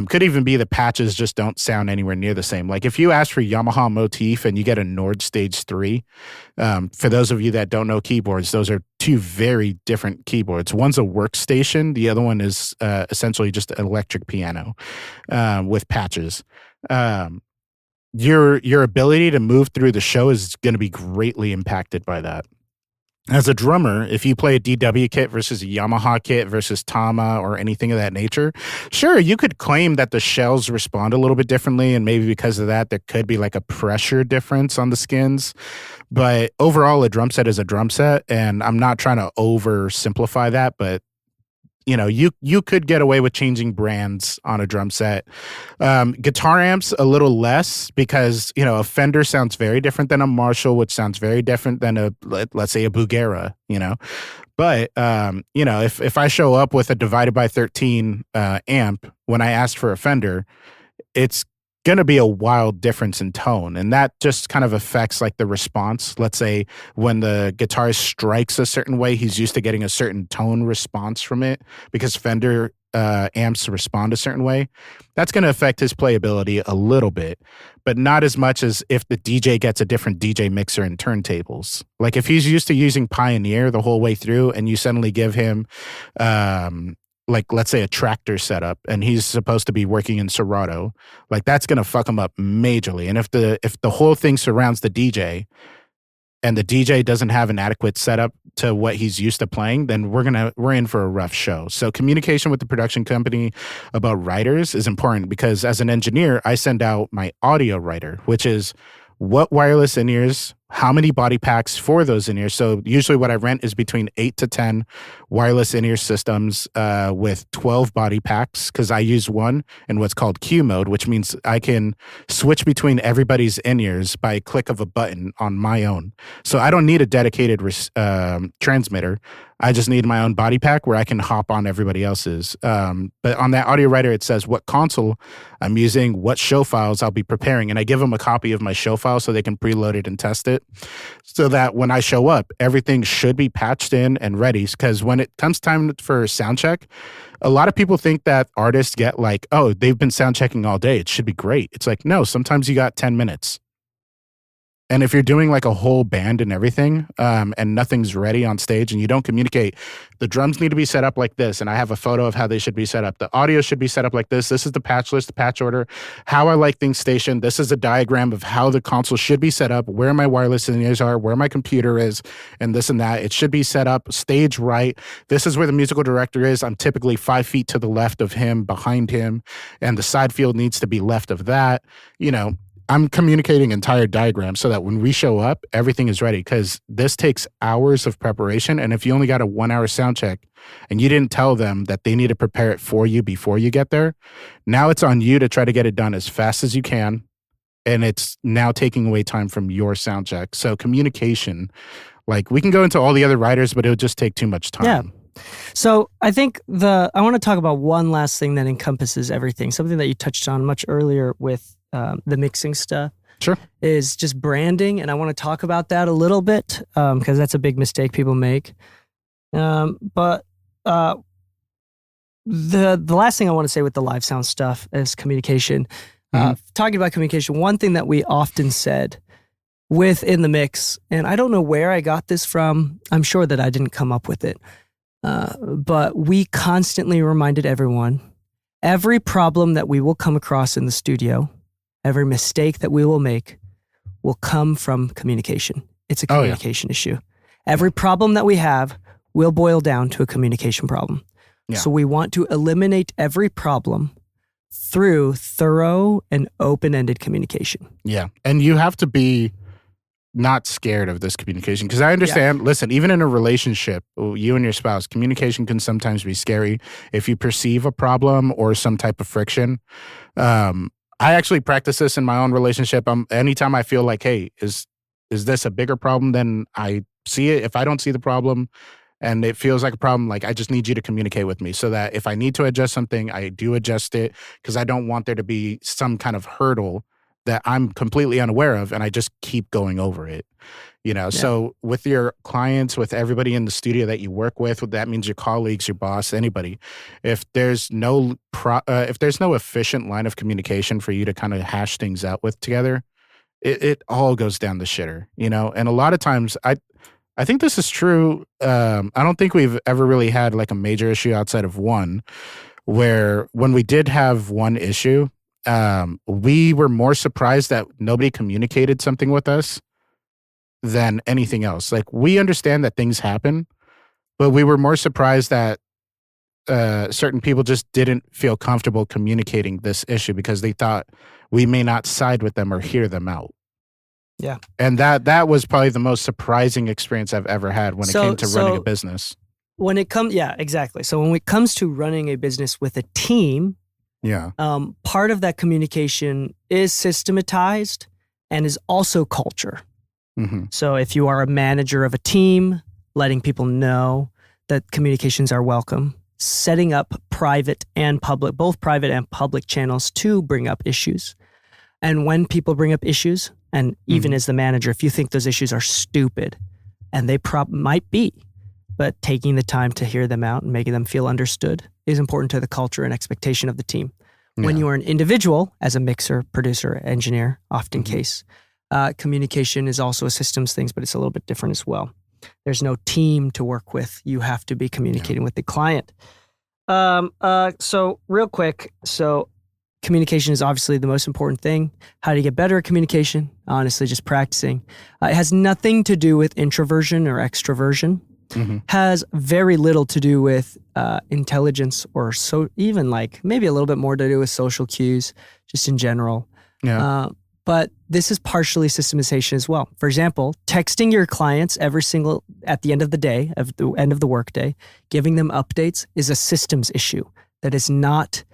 Could even be the patches just don't sound anywhere near the same. Like if you ask for Yamaha Motif and you get a Nord Stage 3, for those of you that don't know keyboards, those are 2 very different keyboards. One's a workstation. The other one is essentially just an electric piano with patches. Your ability to move through the show is going to be greatly impacted by that. As a drummer, if you play a DW kit versus a Yamaha kit versus Tama or anything of that nature, sure, you could claim that the shells respond a little bit differently, and maybe because of that, there could be like a pressure difference on the skins. But overall, a drum set is a drum set, and I'm not trying to oversimplify that, but you could get away with changing brands on a drum set. Guitar amps, a little less, because, a Fender sounds very different than a Marshall, which sounds very different than let's say a Bugera, But, if I show up with a divided by 13 amp, when I ask for a Fender, it's going to be a wild difference in tone. And that just kind of affects like the response. Let's say when the guitarist strikes a certain way, he's used to getting a certain tone response from it because Fender amps respond a certain way. That's going to affect his playability a little bit, but not as much as if the DJ gets a different DJ mixer and turntables. Like if he's used to using Pioneer the whole way through and you suddenly give him like let's say a tractor setup and he's supposed to be working in Serato, like that's going to fuck him up majorly. And if the whole thing surrounds the DJ and the DJ doesn't have an adequate setup to what he's used to playing, then we're in for a rough show. So communication with the production company about writers is important, because as an engineer, I send out my audio writer, which is what wireless in-ears, how many body packs for those in-ears. So usually what I rent is between 8 to 10 wireless in-ear systems with 12 body packs, because I use one in what's called Q mode, which means I can switch between everybody's in-ears by a click of a button on my own. So I don't need a dedicated transmitter. I just need my own body pack where I can hop on everybody else's. But on that audio writer, it says what console I'm using, what show files I'll be preparing. And I give them a copy of my show file so they can preload it and test it, so that when I show up, everything should be patched in and ready. Because when it comes time for sound check, a lot of people think that artists get like, oh, they've been sound checking all day, it should be great. It's like, no, sometimes you got 10 minutes. And if you're doing like a whole band and everything, and nothing's ready on stage and you don't communicate, the drums need to be set up like this. And I have a photo of how they should be set up. The audio should be set up like this. This is the patch list, the patch order, how I like things stationed. This is a diagram of how the console should be set up, where my wireless in-ears are, where my computer is, and this and that. It should be set up stage right. This is where the musical director is. I'm typically 5 feet to the left of him, behind him, and the side field needs to be left of that. You know, I'm communicating entire diagrams so that when we show up, everything is ready, because this takes hours of preparation. And if you only got a 1 hour sound check and you didn't tell them that they need to prepare it for you before you get there, now it's on you to try to get it done as fast as you can. And it's now taking away time from your sound check. So communication, like we can go into all the other writers, but it would just take too much time. Yeah. So I think I want to talk about one last thing that encompasses everything, something that you touched on much earlier with the mixing stuff. Sure. Is just branding. And I want to talk about that a little bit, because that's a big mistake people make. But the last thing I want to say with the live sound stuff is communication. Talking about communication, one thing that we often said within the mix, and I don't know where I got this from, I'm sure that I didn't come up with it, but we constantly reminded everyone, every problem that we will come across in the studio, every mistake that we will make will come from communication. It's a communication issue. Every problem that we have will boil down to a communication problem. Yeah. So we want to eliminate every problem through thorough and open-ended communication. Yeah. And you have to be not scared of this communication, because I understand, listen, even in a relationship, you and your spouse, communication can sometimes be scary if you perceive a problem or some type of friction. I actually practice this in my own relationship. Anytime I feel like, hey, is this a bigger problem than I see it? If I don't see the problem and it feels like a problem, like I just need you to communicate with me so that if I need to adjust something, I do adjust it, because I don't want there to be some kind of hurdle that I'm completely unaware of and I just keep going over it. You know, so with your clients, with everybody in the studio that you work with, that means your colleagues, your boss, anybody, if there's no efficient line of communication for you to kind of hash things out with together, it all goes down the shitter, you know? And a lot of times I think this is true. I don't think we've ever really had like a major issue outside of one, where when we did have one issue, we were more surprised that nobody communicated something with us than anything else. Like, we understand that things happen, but we were more surprised that certain people just didn't feel comfortable communicating this issue because they thought we may not side with them or hear them out. Yeah. And that was probably the most surprising experience I've ever had when it came to running a business. When it comes, exactly. So when it comes to running a business with a team, part of that communication is systematized and is also culture. Mm-hmm. So if you are a manager of a team, letting people know that communications are welcome, setting up private and public, both private and public channels to bring up issues. And when people bring up issues, and even as the manager, if you think those issues are stupid, and they might be, but taking the time to hear them out and making them feel understood is important to the culture and expectation of the team. When you are an individual, as a mixer, producer, engineer, often case, communication is also a systems things, but it's a little bit different as well. There's no team to work with. You have to be communicating with the client. So real quick, communication is obviously the most important thing. How do you get better at communication? Honestly, just practicing. It has nothing to do with introversion or extroversion. Has very little to do with intelligence or so even like maybe a little bit more to do with social cues just in general. Yeah. But this is partially systemization as well. For example, texting your clients at the end of the day, at the end of the workday, giving them updates is a systems issue. That is not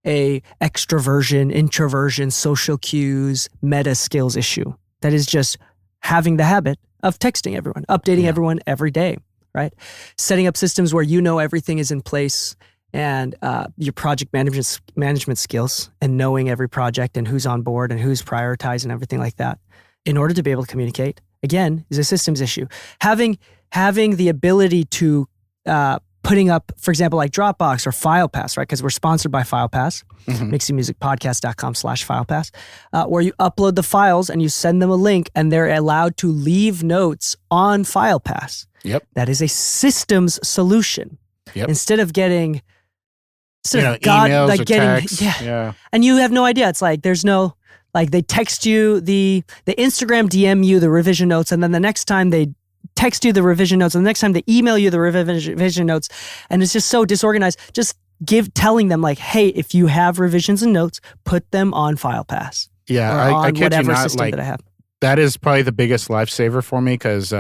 a extroversion, introversion, social cues, meta skills issue. That is just having the habit of texting everyone, updating everyone every day, right? Setting up systems where you know everything is in place and your project management skills and knowing every project and who's on board and who's prioritized and everything like that in order to be able to communicate, again, is a systems issue. Having the ability to putting up, for example, like Dropbox or FilePass, right? Because we're sponsored by FilePass, mixingmusicpodcast.com/FilePass, where you upload the files and you send them a link and they're allowed to leave notes on FilePass. Yep. That is a systems solution. Yep. Instead of getting emails like or getting texts. yeah. And you have no idea. It's like there's no like they text you the Instagram DM you the revision notes, and then the next time they text you the revision notes, and the next time they email you the revision notes, and it's just so disorganized. Just telling them like, hey, if you have revisions and notes, put them on FilePass. Yeah, I kid you not. Like that I have. That is probably the biggest lifesaver for me because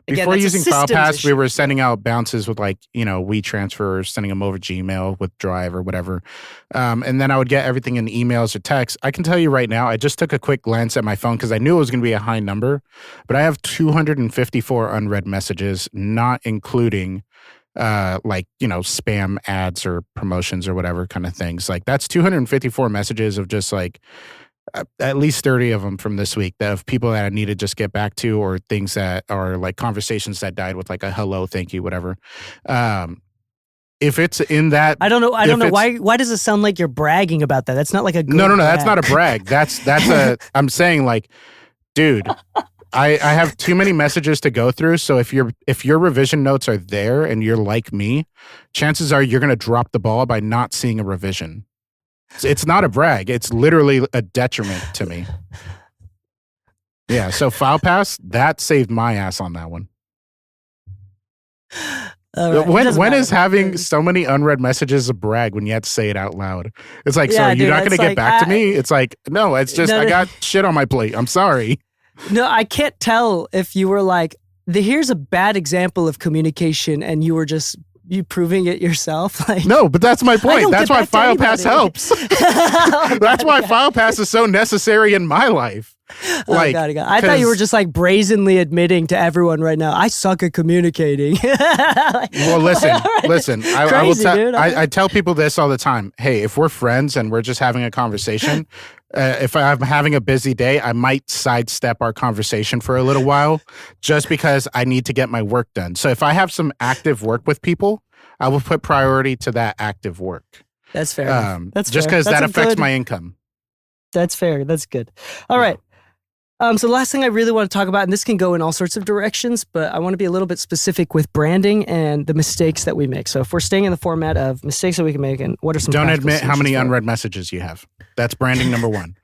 before using FilePass, we were sending out bounces with like, WeTransfer, or sending them over Gmail with Drive or whatever. And then I would get everything in emails or text. I can tell you right now, I just took a quick glance at my phone because I knew it was going to be a high number, but I have 254 unread messages, not including spam ads or promotions or whatever kind of things. Like that's 254 messages of just like, at least 30 of them from this week of people that I need to just get back to, or things that are like conversations that died with like a hello, thank you, whatever. If it's in that, I don't know why does it sound like you're bragging about that? That's not like a good no, brag. that's not a brag. That's I'm saying like, dude, I have too many messages to go through. So if your revision notes are there and you're like me, chances are you're going to drop the ball by not seeing a revision. It's not a brag. It's literally a detriment to me. Yeah, so FilePass, that saved my ass on that one. Right. When is having so many unread messages a brag when you have to say it out loud? It's like, so you're not going to get back to me? It's like, no, it's just, I got shit on my plate. I'm sorry. No, I can't tell if you were like, here's a bad example of communication and you were just you proving it yourself. Like, no, but that's my point. That's why FilePass helps. That's why FilePass is so necessary in my life. Like, God. I thought you were just like brazenly admitting to everyone right now, I suck at communicating. Well, listen. I tell people this all the time. Hey, if we're friends and we're just having a conversation, if I'm having a busy day, I might sidestep our conversation for a little while just because I need to get my work done. So if I have some active work with people, I will put priority to that active work. That's fair. That's just because that affects my income. That's fair. That's good. All right. So the last thing I really want to talk about, and this can go in all sorts of directions, but I want to be a little bit specific with branding and the mistakes that we make. So if we're staying in the format of mistakes that we can make, and what are some Don't admit how many unread messages you have. That's branding number one.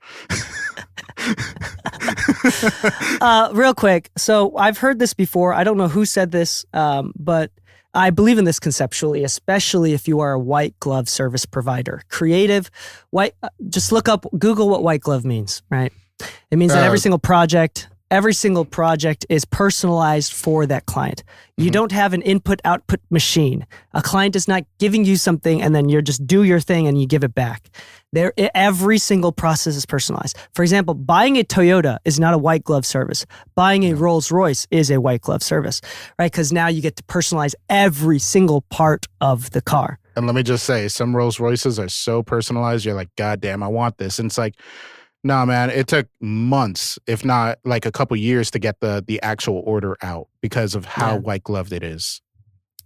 Real quick. So I've heard this before. I don't know who said this, but I believe in this conceptually, especially if you are a white glove service provider. Creative, just Google what white glove means, right? It means that every single project is personalized for that client. You don't have an input-output machine. A client is not giving you something and then you just do your thing and you give it back. Every single process is personalized. For example, buying a Toyota is not a white glove service. Buying a Rolls Royce is a white glove service, right? Because now you get to personalize every single part of the car. And let me just say, some Rolls Royces are so personalized, you're like, God damn, I want this. And it's like, no, man, it took months, if not like a couple years to get the actual order out because of how white gloved it is.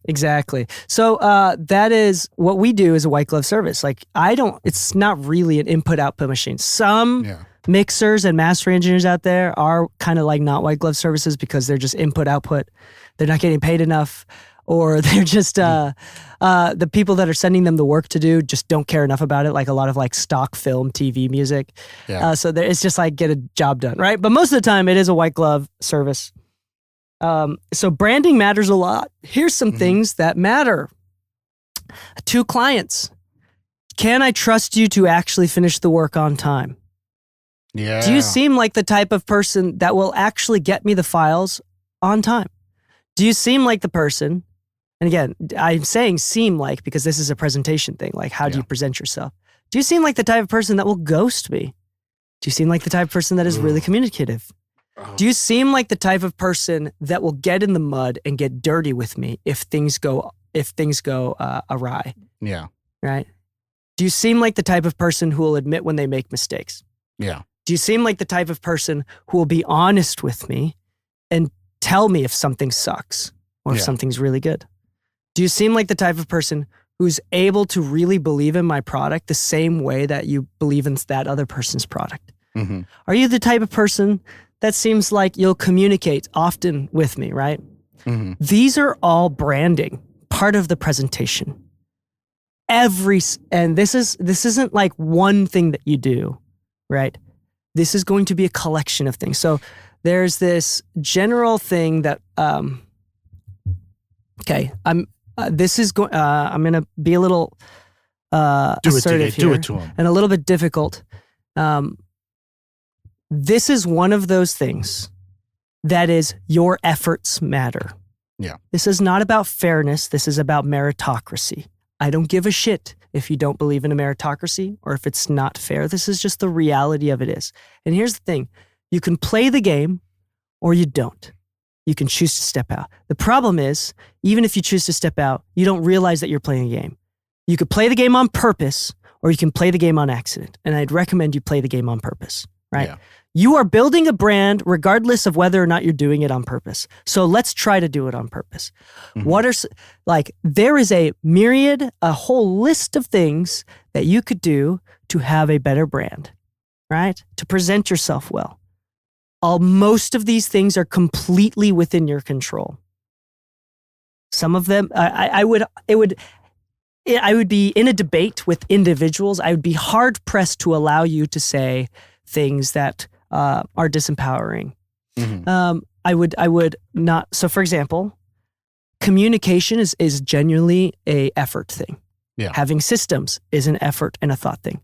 Exactly. So that is what we do as a white glove service. Like it's not really an input output machine. Some mixers and mastering engineers out there are kind of like not white glove services because they're just input output. They're not getting paid enough. or they're just the people that are sending them the work to do just don't care enough about it, like a lot of like stock film TV music. Yeah. So it's just like get a job done, right? But most of the time it is a white glove service. So branding matters a lot. Here's some things that matter to clients. Can I trust you to actually finish the work on time? Yeah. Do you seem like the type of person that will actually get me the files on time? Do you seem like the person, and again, I'm saying seem like because this is a presentation thing, like how do you present yourself? Do you seem like the type of person that will ghost me? Do you seem like the type of person that is really communicative? Do you seem like the type of person that will get in the mud and get dirty with me if things go awry? Yeah. Right? Do you seem like the type of person who will admit when they make mistakes? Yeah. Do you seem like the type of person who will be honest with me and tell me if something sucks or if something's really good? Do you seem like the type of person who's able to really believe in my product the same way that you believe in that other person's product? Mm-hmm. Are you the type of person that seems like you'll communicate often with me, right? Mm-hmm. These are all branding, part of the presentation. And this isn't like one thing that you do, right? This is going to be a collection of things. So there's this general thing that, I'm going to be a little assertive here. Do it to him. And a little bit difficult. This is one of those things that is your efforts matter. Yeah. This is not about fairness. This is about meritocracy. I don't give a shit if you don't believe in a meritocracy or if it's not fair. This is just the reality of it is. And here's the thing. You can play the game or you don't. You can choose to step out. The problem is, even if you choose to step out, you don't realize that you're playing a game. You could play the game on purpose or you can play the game on accident. And I'd recommend you play the game on purpose, right? Yeah. You are building a brand regardless of whether or not you're doing it on purpose. So let's try to do it on purpose. Mm-hmm. There is a whole list of things that you could do to have a better brand, right? To present yourself well. Most of these things are completely within your control. Some of them, I would be in a debate with individuals. I would be hard pressed to allow you to say things that are disempowering. Mm-hmm. I would not. So, for example, communication is genuinely a effort thing. Yeah. Having systems is an effort and a thought thing.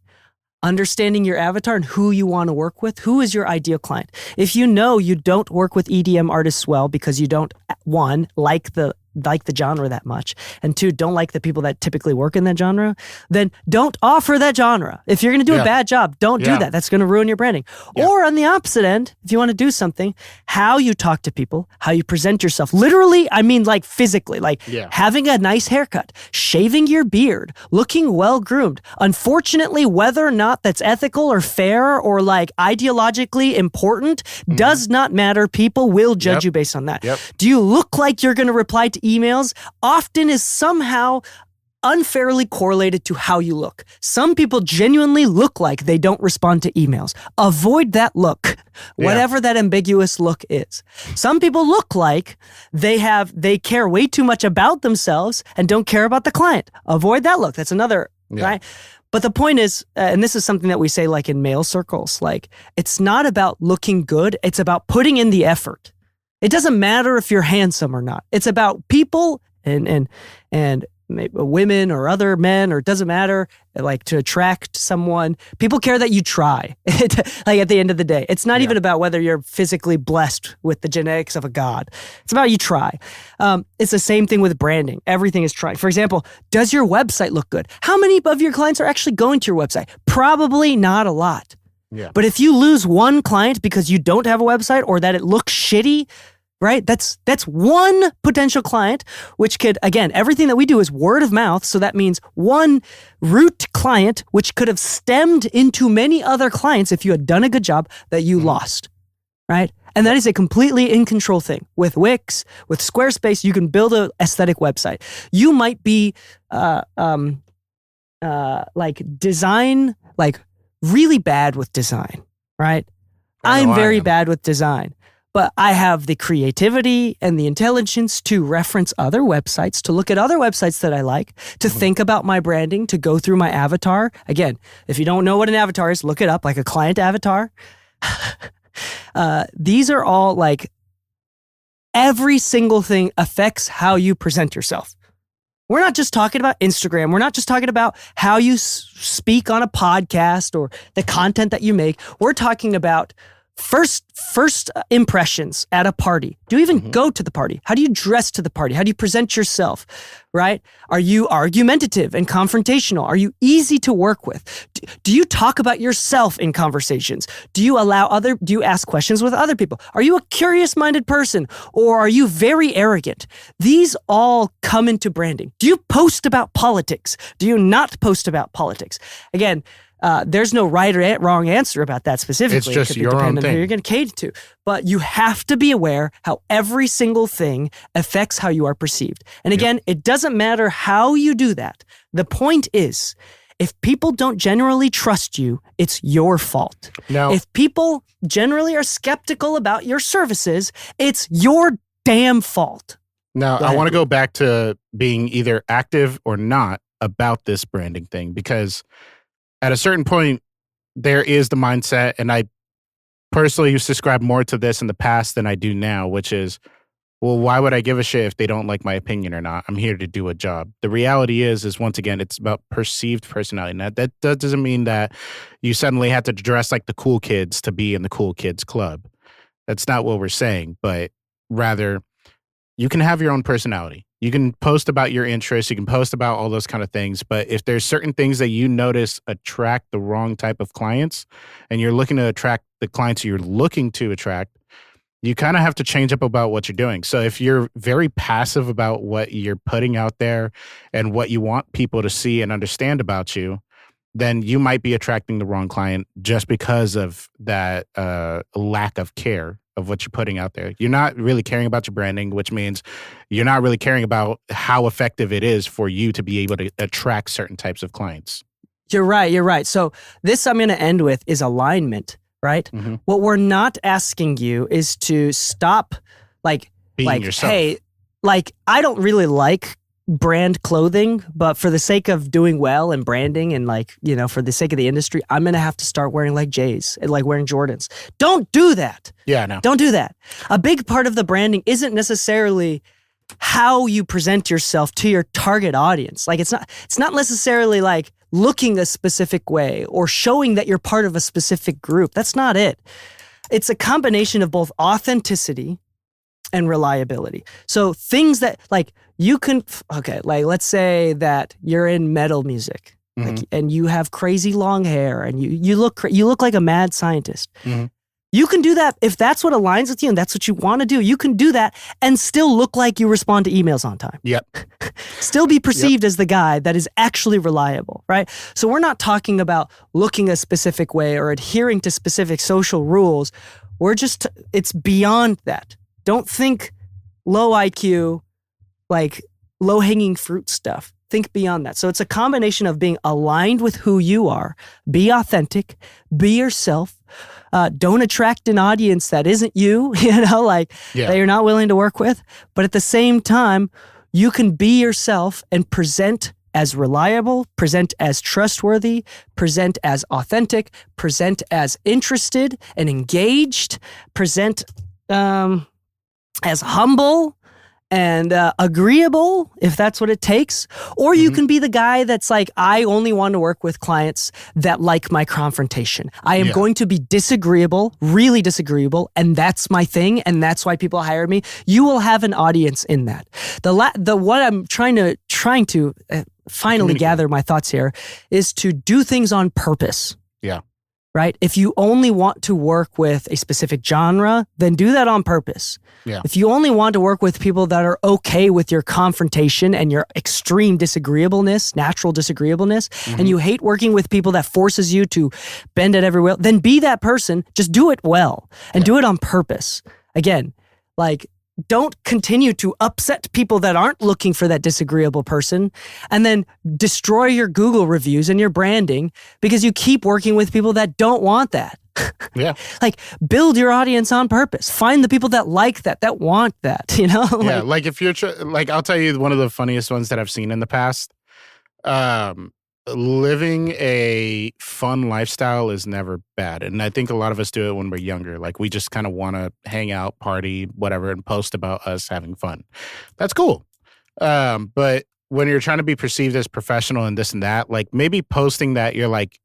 Understanding your avatar and who you want to work with, who is your ideal client. If you know you don't work with EDM artists well because you don't, one, like the genre that much, and two, don't like the people that typically work in that genre, then don't offer that genre. If you're going to do a bad job, don't do that. That's going to ruin your branding. Yeah. Or on the opposite end, if you want to do something, how you talk to people, how you present yourself, literally, I mean like physically, having a nice haircut, shaving your beard, looking well-groomed. Unfortunately, whether or not that's ethical or fair or like ideologically important does not matter. People will judge you based on that. Yep. Do you look like you're going to reply to emails? Often is somehow unfairly correlated to how you look. Some people genuinely look like they don't respond to emails. Avoid that look, whatever that ambiguous look is. Some people look like they care way too much about themselves and don't care about the client. Avoid that look. That's another, right? But the point is, and this is something that we say like in male circles, like it's not about looking good. It's about putting in the effort. It doesn't matter if you're handsome or not. It's about people and maybe women or other men, or it doesn't matter, like to attract someone. People care that you try. Like at the end of the day, it's not even about whether you're physically blessed with the genetics of a god. It's about you try. It's the same thing with branding. Everything is trying. For example, does your website look good? How many of your clients are actually going to your website? Probably not a lot. Yeah. But if you lose one client because you don't have a website or that it looks shitty, right? That's one potential client, which could, again, everything that we do is word of mouth. So that means one root client, which could have stemmed into many other clients if you had done a good job that you lost, right? And that is a completely in control thing. With Wix, with Squarespace, you can build an aesthetic website. You might be really bad with design, right? I'm very bad with design. But I have the creativity and the intelligence to reference other websites, to look at other websites that I like, to think about my branding, to go through my avatar. Again, if you don't know what an avatar is, look it up, like a client avatar. These are all like, every single thing affects how you present yourself. We're not just talking about Instagram. We're not just talking about how you speak on a podcast or the content that you make. We're talking about first impressions at a party. Do you even go to the party? How do you dress to the party? How do you present yourself, right? Are you argumentative and confrontational? Are you easy to work with? Do you talk about yourself in conversations? Do you ask questions with other people? Are you a curious-minded person or are you very arrogant? These all come into branding. Do you post about politics? Do you not post about politics? Again, there's no right or wrong answer about that specifically. It's just your own on who thing. you're going to cater to. But you have to be aware how every single thing affects how you are perceived. And again, it doesn't matter how you do that. The point is, if people don't generally trust you, it's your fault. Now, if people generally are skeptical about your services, it's your damn fault. Now, I want to go back to being either active or not about this branding thing, because at a certain point, there is the mindset, and I personally used to subscribe more to this in the past than I do now, which is, well, why would I give a shit if they don't like my opinion or not? I'm here to do a job. The reality is once again, it's about perceived personality. Now, that doesn't mean that you suddenly have to dress like the cool kids to be in the cool kids club. That's not what we're saying, but rather, you can have your own personality. You can post about your interests. You can post about all those kind of things. But if there's certain things that you notice attract the wrong type of clients, and you're looking to attract the clients you're looking to attract, you kind of have to change up about what you're doing. So if you're very passive about what you're putting out there and what you want people to see and understand about you, then you might be attracting the wrong client just because of that lack of care of what you're putting out there. You're not really caring about your branding, which means you're not really caring about how effective it is for you to be able to attract certain types of clients. You're right. So this I'm going to end with is alignment, right? Mm-hmm. What we're not asking you is to stop Being yourself. Hey, I don't really like brand clothing, but for the sake of doing well and branding and for the sake of the industry, I'm going to have to start wearing like J's and like wearing Jordans. Don't do that. Yeah, no. Don't do that. A big part of the branding isn't necessarily how you present yourself to your target audience. Like it's not necessarily like looking a specific way or showing that you're part of a specific group. That's not it. It's a combination of both authenticity and reliability. So things that let's say that you're in metal music, and you have crazy long hair and you look like a mad scientist. Mm-hmm. You can do that if that's what aligns with you and that's what you want to do. You can do that and still look like you respond to emails on time. Yep. Still be perceived as the guy that is actually reliable, right? So we're not talking about looking a specific way or adhering to specific social rules. It's beyond that. Don't think low IQ, like low-hanging fruit stuff. Think beyond that. So it's a combination of being aligned with who you are, be authentic, be yourself. Don't attract an audience that isn't you, that you're not willing to work with. But at the same time, you can be yourself and present as reliable, present as trustworthy, present as authentic, present as interested and engaged, present as humble and agreeable, if that's what it takes. Or you can be the guy that's like, I only want to work with clients that like my confrontation. I am going to be disagreeable, really disagreeable, and that's my thing, and that's why people hire me. You will have an audience in that. What I'm trying to finally gather my thoughts here is to do things on purpose. Yeah. Right? If you only want to work with a specific genre, then do that on purpose. Yeah. If you only want to work with people that are okay with your confrontation and your extreme disagreeableness, natural disagreeableness, and you hate working with people that forces you to bend at every will, then be that person. Just do it well and do it on purpose. Again, don't continue to upset people that aren't looking for that disagreeable person and then destroy your Google reviews and your branding because you keep working with people that don't want that. Yeah. Like, build your audience on purpose. Find the people that like that want that, you know? Yeah. Like if you're, like, I'll tell you one of the funniest ones that I've seen in the past. Um, Living a fun lifestyle is never bad. And I think a lot of us do it when we're younger. Like we just kind of want to hang out, party, whatever, and post about us having fun. That's cool. But when you're trying to be perceived as professional and this and that, like maybe posting that you're like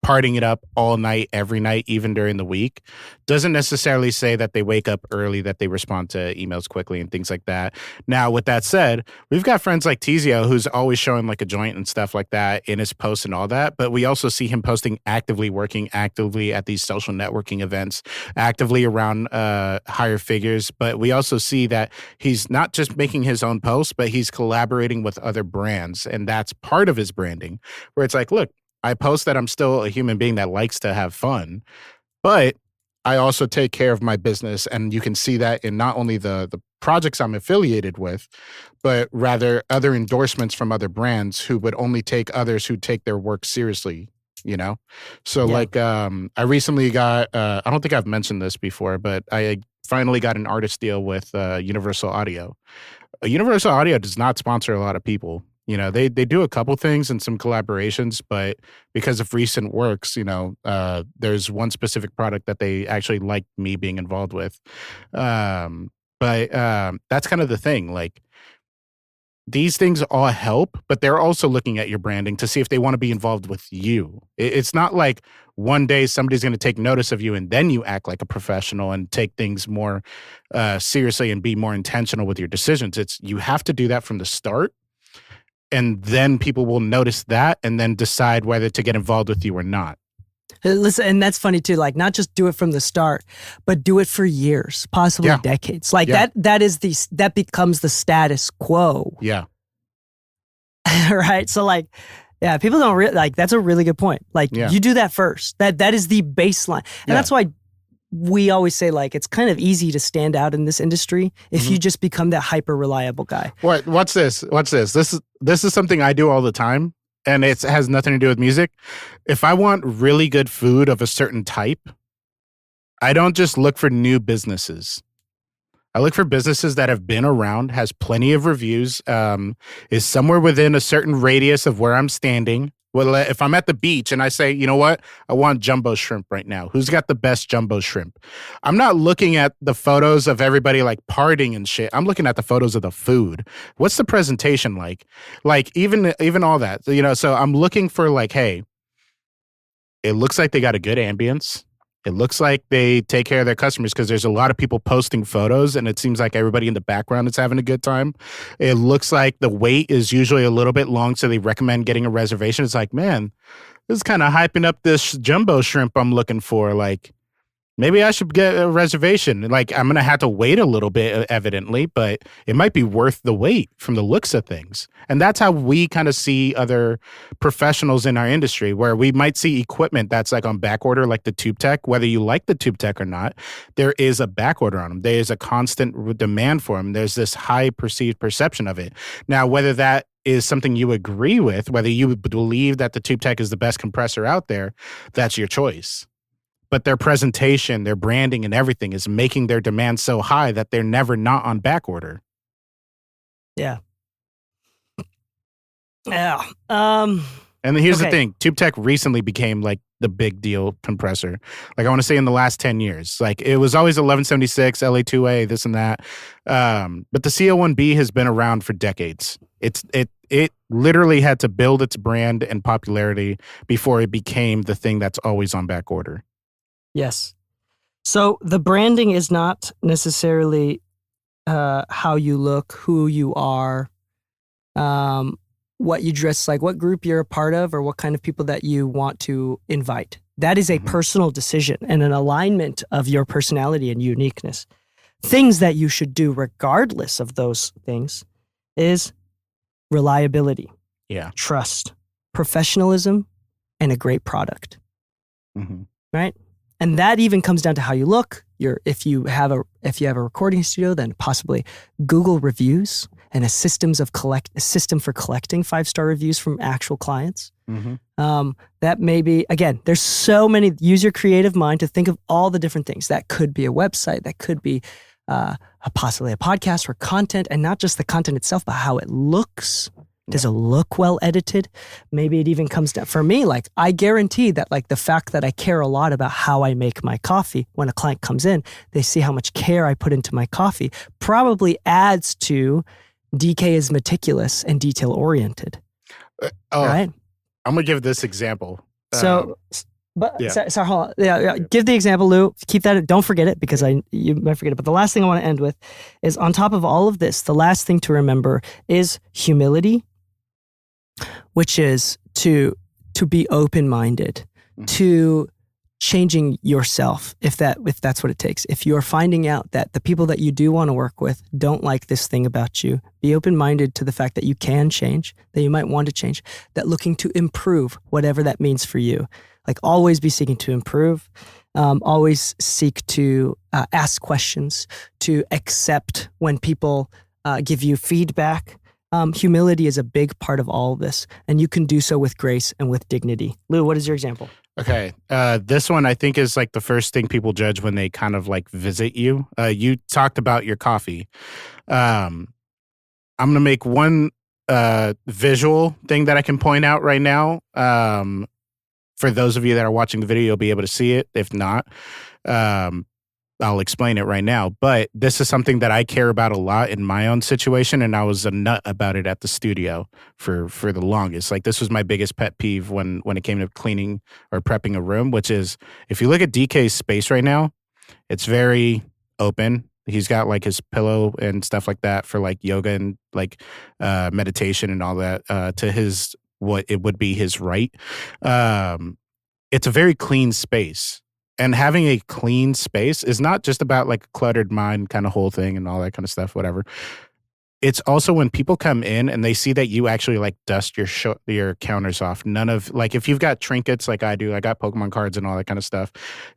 partying it up all night, every night, even during the week, doesn't necessarily say that they wake up early, that they respond to emails quickly and things like that. Now, with that said, we've got friends like Tizio who's always showing like a joint and stuff like that in his posts and all that. But we also see him posting actively, working actively at these social networking events, actively around higher figures. But we also see that he's not just making his own posts, but he's collaborating with other brands. And that's part of his branding, where it's like, look, I post that I'm still a human being that likes to have fun, but I also take care of my business. And you can see that in not only the projects I'm affiliated with, but rather other endorsements from other brands who would only take others who take their work seriously, you know? So like, I recently got, I don't think I've mentioned this before, but I finally got an artist deal with Universal Audio. Universal Audio does not sponsor a lot of people. You know, they do a couple things and some collaborations, but because of recent works, you know, there's one specific product that they actually like me being involved with. But that's kind of the thing. Like these things all help, but they're also looking at your branding to see if they want to be involved with you. It's not like one day somebody's going to take notice of you and then you act like a professional and take things more seriously and be more intentional with your decisions. It's you have to do that from the start. And then people will notice that and then decide whether to get involved with you or not. Listen, and that's funny too. Like, not just do it from the start, but do it for years, possibly decades. Like that becomes the status quo. Yeah. Right. So like, yeah, people don't like. That's a really good point. Like, you do that first. That is the baseline, and that's why we always say like it's kind of easy to stand out in this industry if you just become that hyper reliable guy. What's this? This is something I do all the time, and it has nothing to do with music. If I want really good food of a certain type, I don't just look for new businesses. I look for businesses that have been around, has plenty of reviews, is somewhere within a certain radius of where I'm standing. Well, if I'm at the beach and I say, you know what, I want jumbo shrimp right now. Who's got the best jumbo shrimp? I'm not looking at the photos of everybody like partying and shit. I'm looking at the photos of the food. What's the presentation like? Like even all that, you know, so I'm looking for like, hey, it looks like they got a good ambience. It looks like they take care of their customers because there's a lot of people posting photos and it seems like everybody in the background is having a good time. It looks like the wait is usually a little bit long, so they recommend getting a reservation. It's like, man, this is kind of hyping up this jumbo shrimp I'm looking for. Like, maybe I should get a reservation. Like, I'm going to have to wait a little bit, evidently, but it might be worth the wait from the looks of things. And that's how we kind of see other professionals in our industry, where we might see equipment that's like on back order, like the tube tech. Whether you like the tube tech or not, there is a back order on them. There is a constant demand for them. There's this high perceived perception of it. Now, whether that is something you agree with, whether you believe that the tube tech is the best compressor out there, that's your choice. But their presentation, their branding, and everything is making their demand so high that they're never not on back order. Yeah. Yeah. And here's the thing: Tube Tech recently became like the big deal compressor. Like I want to say in the last 10 years. Like it was always 1176, LA2A, this and that. But the CO1B has been around for decades. It literally had to build its brand and popularity before it became the thing that's always on back order. Yes. So the branding is not necessarily how you look, who you are, what you dress like, what group you're a part of, or what kind of people that you want to invite. That is a personal decision and an alignment of your personality and uniqueness. Things that you should do regardless of those things is reliability, trust, professionalism, and a great product. Right? And that even comes down to how you look. If you have a recording studio, then possibly Google reviews and a system for collecting 5-star reviews from actual clients. That may be, again, there's so many, use your creative mind to think of all the different things. That could be a website, that could be possibly a podcast or content, and not just the content itself, but how it looks. Does it look well edited? Maybe it even comes down, for me, like I guarantee that like the fact that I care a lot about how I make my coffee, when a client comes in, they see how much care I put into my coffee, probably adds to DK is meticulous and detail oriented. Right? I'm going to give this example. So hold on. Yeah, give the example, Lou. Keep that. Don't forget it because you might forget it. But the last thing I want to end with is, on top of all of this, the last thing to remember is humility, which is to be open-minded, to changing yourself if that's what it takes. If you're finding out that the people that you do want to work with don't like this thing about you, be open-minded to the fact that you can change, that you might want to change, that looking to improve, whatever that means for you. Like always be seeking to improve, always seek to ask questions, to accept when people give you feedback. Humility is a big part of all of this, and you can do so with grace and with dignity. Lou, what is your example? Okay. This one I think is like the first thing people judge when they kind of like visit you. You talked about your coffee. I'm going to make one visual thing that I can point out right now. For those of you that are watching the video, you'll be able to see it. If not, I'll explain it right now. But this is something that I care about a lot in my own situation, and I was a nut about it at the studio for the longest. Like this was my biggest pet peeve when it came to cleaning or prepping a room, which is if you look at DK's space right now, it's very open. He's got like his pillow and stuff like that for like yoga and like meditation and all that to his what it would be his right. It's a very clean space. And having a clean space is not just about like a cluttered mind kind of whole thing and all that kind of stuff, whatever. It's also when people come in and they see that you actually like dust your counters off. None of like if you've got trinkets like I do, I got Pokemon cards and all that kind of stuff.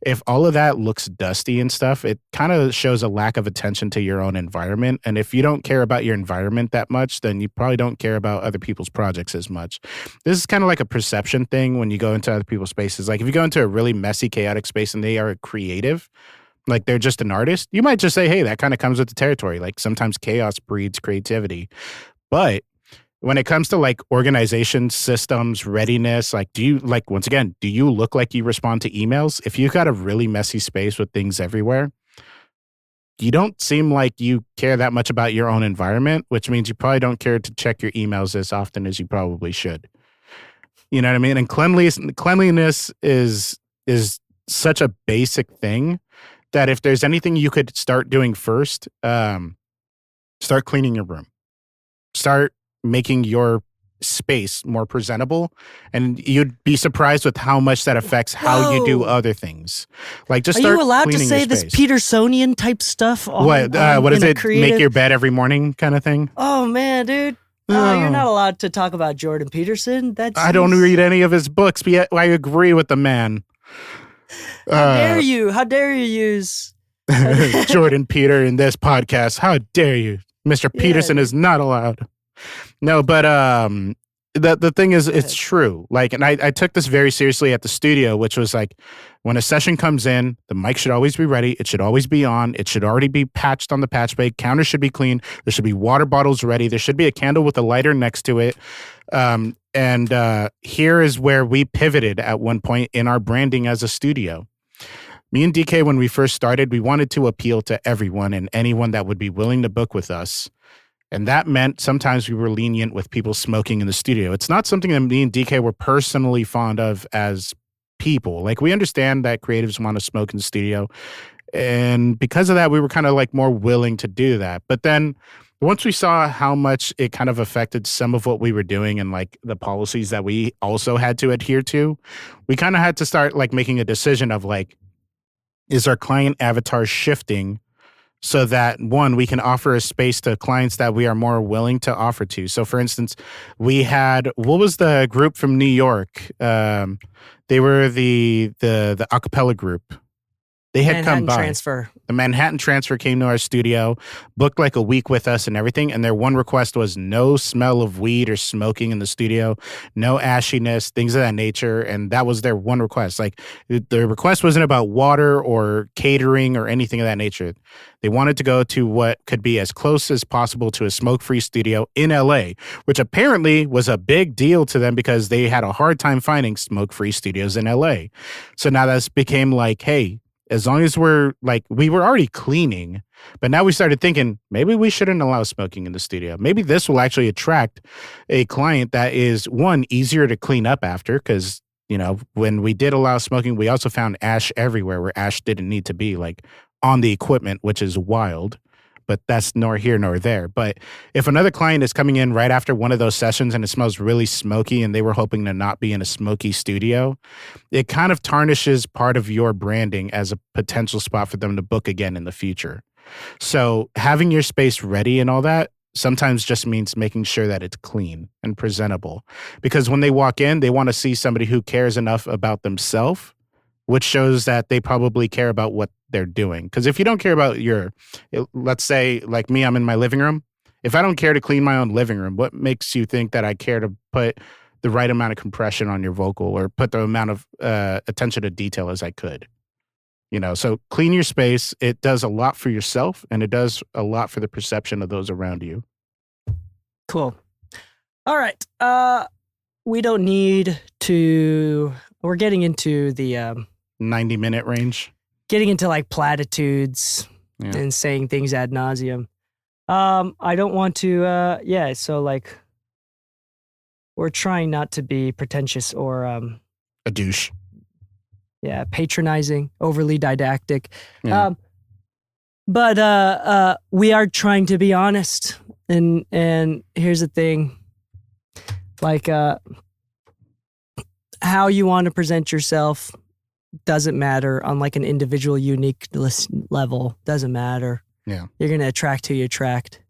If all of that looks dusty and stuff, it kind of shows a lack of attention to your own environment. And if you don't care about your environment that much, then you probably don't care about other people's projects as much. This is kind of like a perception thing when you go into other people's spaces. Like if you go into a really messy, chaotic space and they are creative, like they're just an artist, you might just say, hey, that kind of comes with the territory. Like sometimes chaos breeds creativity. But when it comes to like organization, systems, readiness, like do you like, once again, do you look like you respond to emails? If you've got a really messy space with things everywhere, you don't seem like you care that much about your own environment, which means you probably don't care to check your emails as often as you probably should. You know what I mean? And cleanliness is such a basic thing that if there's anything you could start doing first, start cleaning your room. Start making your space more presentable, and you'd be surprised with how much that affects how you do other things. Like just start. Are you allowed to cleaning say your this space. Petersonian type stuff? What is it? Creative... Make your bed every morning kind of thing? Oh man, dude. You're not allowed to talk about Jordan Peterson. I don't read any of his books, but yet I agree with the man. How dare you? How dare you use Jordan Peter in this podcast? How dare you? Mr. Peterson is not allowed. No, but the thing is, it's true. Like, and I took this very seriously at the studio, which was like, when a session comes in, the mic should always be ready. It should always be on. It should already be patched on the patch bay. Counter should be clean. There should be water bottles ready. There should be a candle with a lighter next to it. And here is where we pivoted at one point in our branding as a studio. Me and DK, when we first started, we wanted to appeal to everyone and anyone that would be willing to book with us. And that meant sometimes we were lenient with people smoking in the studio. It's not something that me and DK were personally fond of as people. Like, we understand that creatives want to smoke in the studio. And because of that, we were kind of like more willing to do that. But then once we saw how much it kind of affected some of what we were doing and like the policies that we also had to adhere to, we kind of had to start like making a decision of like, is our client avatar shifting so that, one, we can offer a space to clients that we are more willing to offer to? So, for instance, we had, what was the group from New York? They were the a cappella group. They had come Manhattan by. Transfer. The Manhattan Transfer came to our studio, booked like a week with us and everything. And their one request was no smell of weed or smoking in the studio, no ashiness, things of that nature. And that was their one request. Like the request wasn't about water or catering or anything of that nature. They wanted to go to what could be as close as possible to a smoke-free studio in LA, which apparently was a big deal to them because they had a hard time finding smoke-free studios in LA. So now that's became like, hey, as long as we were already cleaning, but now we started thinking maybe we shouldn't allow smoking in the studio. Maybe this will actually attract a client that is, one, easier to clean up after, because, when we did allow smoking, we also found ash everywhere where ash didn't need to be, like on the equipment, which is wild. But that's nor here nor there. But if another client is coming in right after one of those sessions and it smells really smoky and they were hoping to not be in a smoky studio, it kind of tarnishes part of your branding as a potential spot for them to book again in the future. So having your space ready and all that sometimes just means making sure that it's clean and presentable. Because when they walk in, they want to see somebody who cares enough about themselves, which shows that they probably care about what they're doing. Because if you don't care about let's say, like me, I'm in my living room. If I don't care to clean my own living room, what makes you think that I care to put the right amount of compression on your vocal or put the amount of attention to detail as I could? So clean your space. It does a lot for yourself, and it does a lot for the perception of those around you. Cool. All right. We don't need to. We're getting into the 90-minute range. Getting into like platitudes and saying things ad nauseum. I don't want to. So like, we're trying not to be pretentious or a douche. Yeah, patronizing, overly didactic. Yeah. But we are trying to be honest. And here's the thing, like how you want to present yourself doesn't matter on like an individual unique level. Doesn't matter. Yeah. You're going to attract who you attract.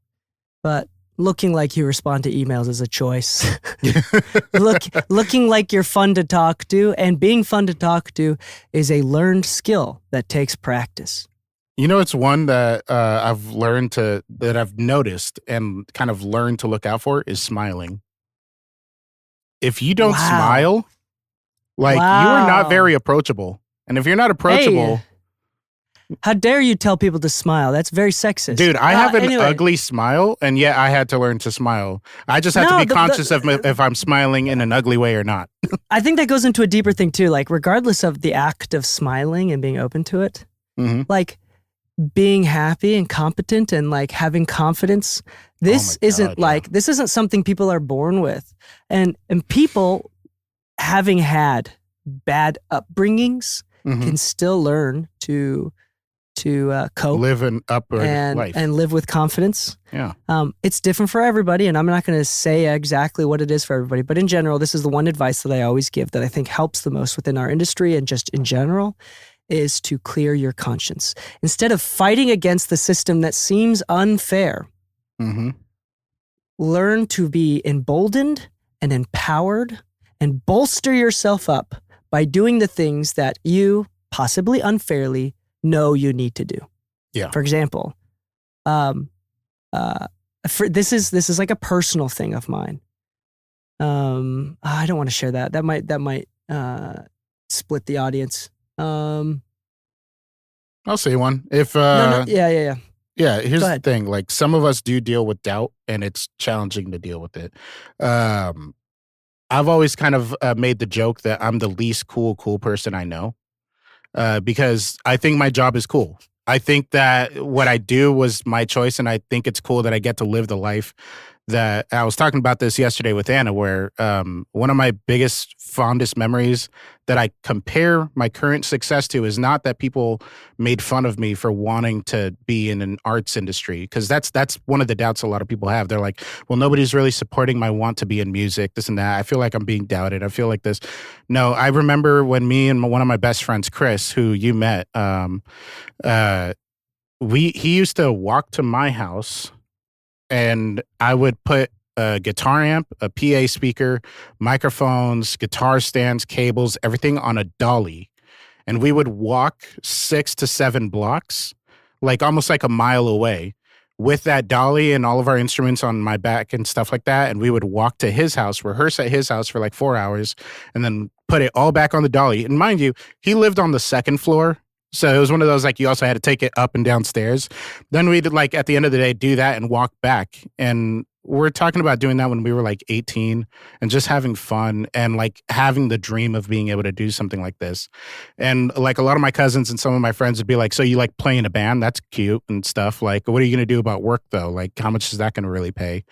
But looking like you respond to emails is a choice. Looking like you're fun to talk to and being fun to talk to is a learned skill that takes practice. It's one that that I've noticed and kind of learned to look out for is smiling. If you don't smile, you are not very approachable. And if you're not approachable... Hey, how dare you tell people to smile? That's very sexist. Dude, I have an ugly smile, and yet I had to learn to smile. I just have to be conscious of if I'm smiling in an ugly way or not. I think that goes into a deeper thing too. Like, regardless of the act of smiling and being open to it, like being happy and competent and like having confidence, this isn't something people are born with. And people having had bad upbringings can still learn to cope, live an upright life, and live with confidence. Yeah. It's different for everybody, and I'm not going to say exactly what it is for everybody, but in general, this is the one advice that I always give that I think helps the most within our industry and just in general, is to clear your conscience. Instead of fighting against the system that seems unfair, learn to be emboldened and empowered and bolster yourself up by doing the things that you, possibly unfairly, know you need to do. Yeah. For example, this is like a personal thing of mine. I don't want to share that. That might split the audience. I'll say one. If Yeah. Yeah, here's the thing. Like, some of us do deal with doubt, and it's challenging to deal with it. I've always kind of made the joke that I'm the least cool person I know, because I think my job is cool. I think that what I do was my choice, and I think it's cool that I get to live the life that I was talking about this yesterday with Anna, where one of my biggest, fondest memories that I compare my current success to is not that people made fun of me for wanting to be in an arts industry, because that's one of the doubts a lot of people have. They're like, well, nobody's really supporting my want to be in music, this and that. I feel like I'm being doubted. I feel like this. No, I remember when me and one of my best friends, Chris, who you met, he used to walk to my house, and I would put a guitar amp, a PA speaker, microphones, guitar stands, cables, everything on a dolly. and we would walk 6 to 7 blocks, like almost like a mile away, with that dolly and all of our instruments on my back and stuff like that. And we would walk to his house, rehearse at his house for like 4 hours, and then put it all back on the dolly. And mind you, he lived on the second floor. So it was one of those, like, you also had to take it up and downstairs. Then we'd, like, at the end of the day, do that and walk back. And we're talking about doing that when we were like 18 and just having fun and like having the dream of being able to do something like this. And like a lot of my cousins and some of my friends would be like, so you like play in a band? That's cute and stuff. Like, what are you going to do about work though? Like, how much is that going to really pay?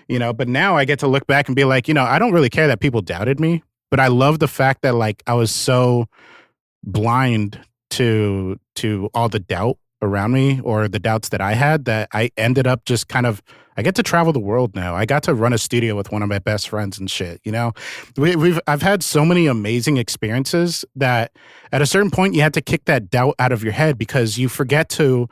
You know, but now I get to look back and be like, you know, I don't really care that people doubted me, but I love the fact that like I was so blind to all the doubt around me or the doubts that I had that I ended up just kind of, I get to travel the world now. I got to run a studio with one of my best friends and shit, you know? I've had so many amazing experiences that at a certain point you had to kick that doubt out of your head because you forget to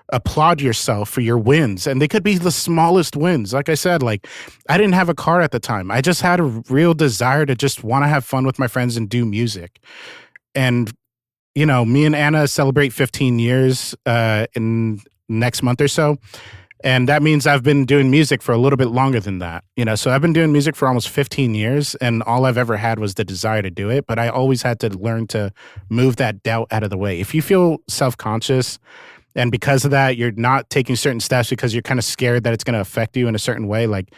applaud yourself for your wins. And they could be the smallest wins. Like I said, like I didn't have a car at the time. I just had a real desire to just want to have fun with my friends and do music. And you know, me and Anna celebrate 15 years in next month or so. And that means I've been doing music for a little bit longer than that. You know, so I've been doing music for almost 15 years and all I've ever had was the desire to do it. But I always had to learn to move that doubt out of the way. If you feel self-conscious and because of that, you're not taking certain steps because you're kind of scared that it's going to affect you in a certain way, like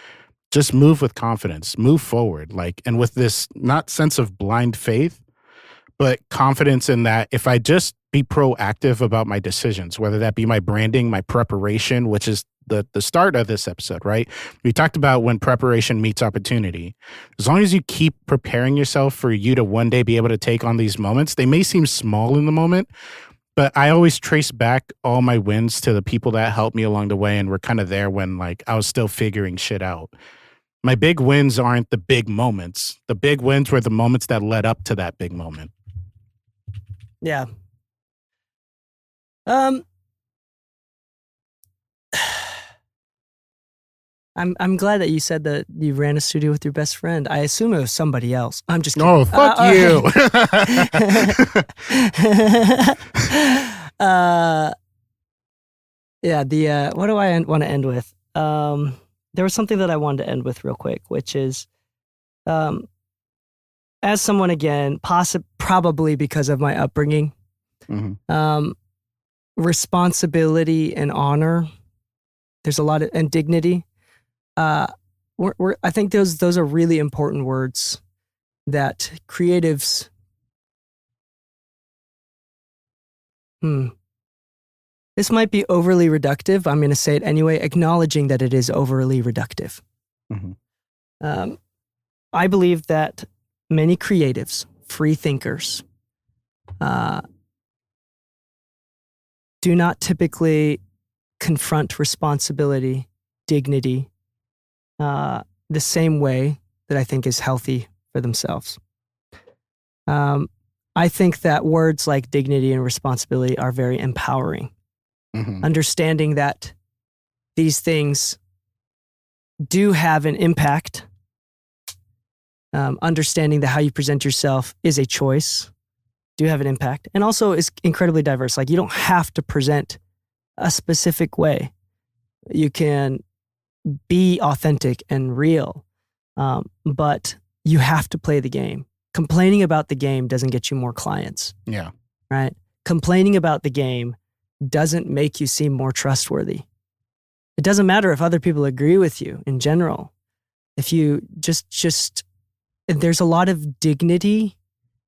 just move with confidence, move forward. Like, and with this not sense of blind faith, but confidence in that if I just be proactive about my decisions, whether that be my branding, my preparation, which is the start of this episode, right? We talked about when preparation meets opportunity. As long as you keep preparing yourself for you to one day be able to take on these moments, they may seem small in the moment, but I always trace back all my wins to the people that helped me along the way and were kind of there when like I was still figuring shit out. My big wins aren't the big moments. The big wins were the moments that led up to that big moment. Yeah. I'm glad that you said that you ran a studio with your best friend. I assume it was somebody else. I'm just kidding. Oh, fuck you. Yeah, what do I want to end with? There was something that I wanted to end with real quick, which is as someone, again, probably because of my upbringing, responsibility and honor, there's a lot of, and dignity. I think those are really important words that creatives, this might be overly reductive. I'm going to say it anyway, acknowledging that it is overly reductive. I believe that many creatives, free thinkers, do not typically confront responsibility, dignity, the same way that I think is healthy for themselves. I think that words like dignity and responsibility are very empowering. Understanding that these things do have an impact. Understanding that how you present yourself is a choice, do have an impact, and also is incredibly diverse. Like, you don't have to present a specific way. You can be authentic and real, but you have to play the game. Complaining about the game doesn't get you more clients. Yeah. Right? Complaining about the game doesn't make you seem more trustworthy. It doesn't matter if other people agree with you in general. If you just there's a lot of dignity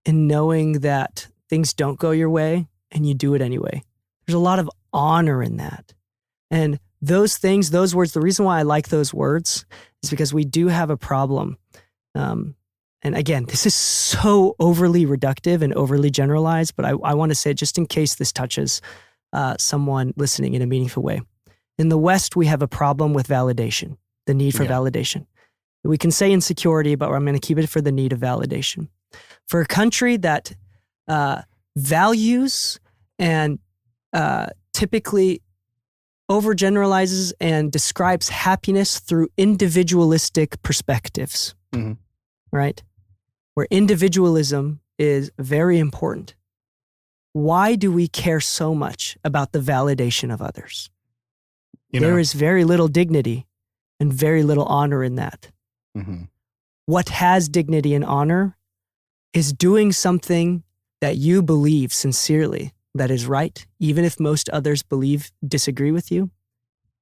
in knowing that things don't go your way and you do it anyway. There's a lot of honor in that. And those things, those words, the reason why I like those words is because we do have a problem. And again, this is so overly reductive and overly generalized, but I want to say it just in case this touches someone listening in a meaningful way. In the West, we have a problem with validation, the need for validation. We can say insecurity, but I'm going to keep it for the need of validation. For a country that values and typically overgeneralizes and describes happiness through individualistic perspectives, right? Where individualism is very important. Why do we care so much about the validation of others? You know? There is very little dignity and very little honor in that. Mm-hmm. What has dignity and honor is doing something that you believe sincerely that is right, even if most others disagree with you,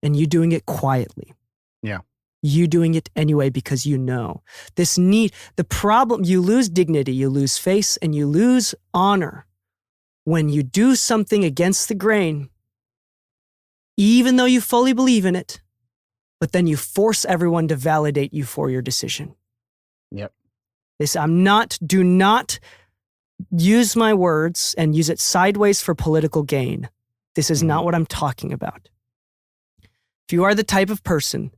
and you doing it quietly. Yeah. You doing it anyway because you know. The problem, you lose dignity, you lose face, and you lose honor when you do something against the grain, even though you fully believe in it, but then you force everyone to validate you for your decision. Yep. Do not use my words and use it sideways for political gain. This is not what I'm talking about. If you are the type of person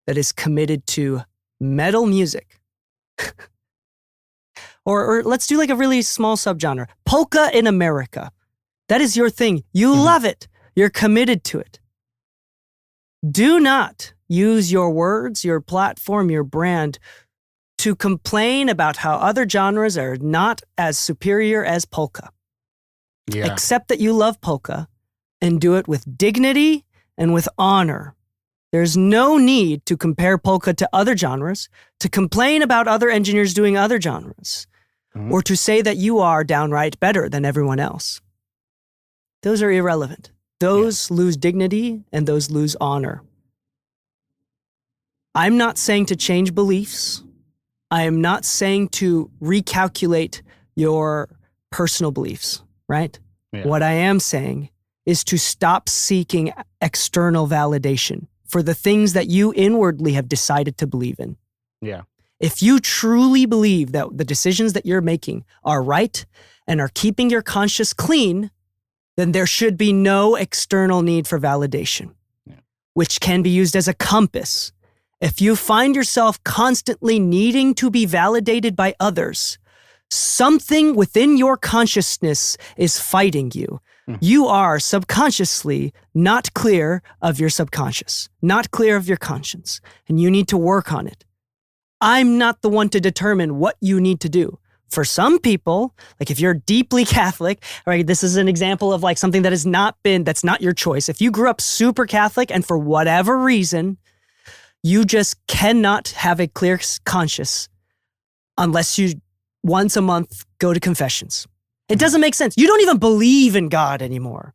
that is committed to metal music, or let's do like a really small subgenre, polka in America. That is your thing. You love it. You're committed to it. Do not use your words, your platform, your brand to complain about how other genres are not as superior as polka. Yeah. Accept that you love polka and do it with dignity and with honor. There's no need to compare polka to other genres, to complain about other engineers doing other genres, or to say that you are downright better than everyone else. Those are irrelevant. Those lose dignity and those lose honor. I'm not saying to change beliefs. I am not saying to recalculate your personal beliefs, right? Yeah. What I am saying is to stop seeking external validation for the things that you inwardly have decided to believe in. Yeah. If you truly believe that the decisions that you're making are right and are keeping your conscience clean, then there should be no external need for validation, which can be used as a compass. If you find yourself constantly needing to be validated by others, something within your consciousness is fighting you. You are subconsciously not clear of your subconscious, not clear of your conscience, and you need to work on it. I'm not the one to determine what you need to do. For some people, like if you're deeply Catholic, right, this is an example of like something that that's not your choice. If you grew up super Catholic and for whatever reason, you just cannot have a clear conscience unless you once a month go to confessions. It doesn't make sense. You don't even believe in God anymore.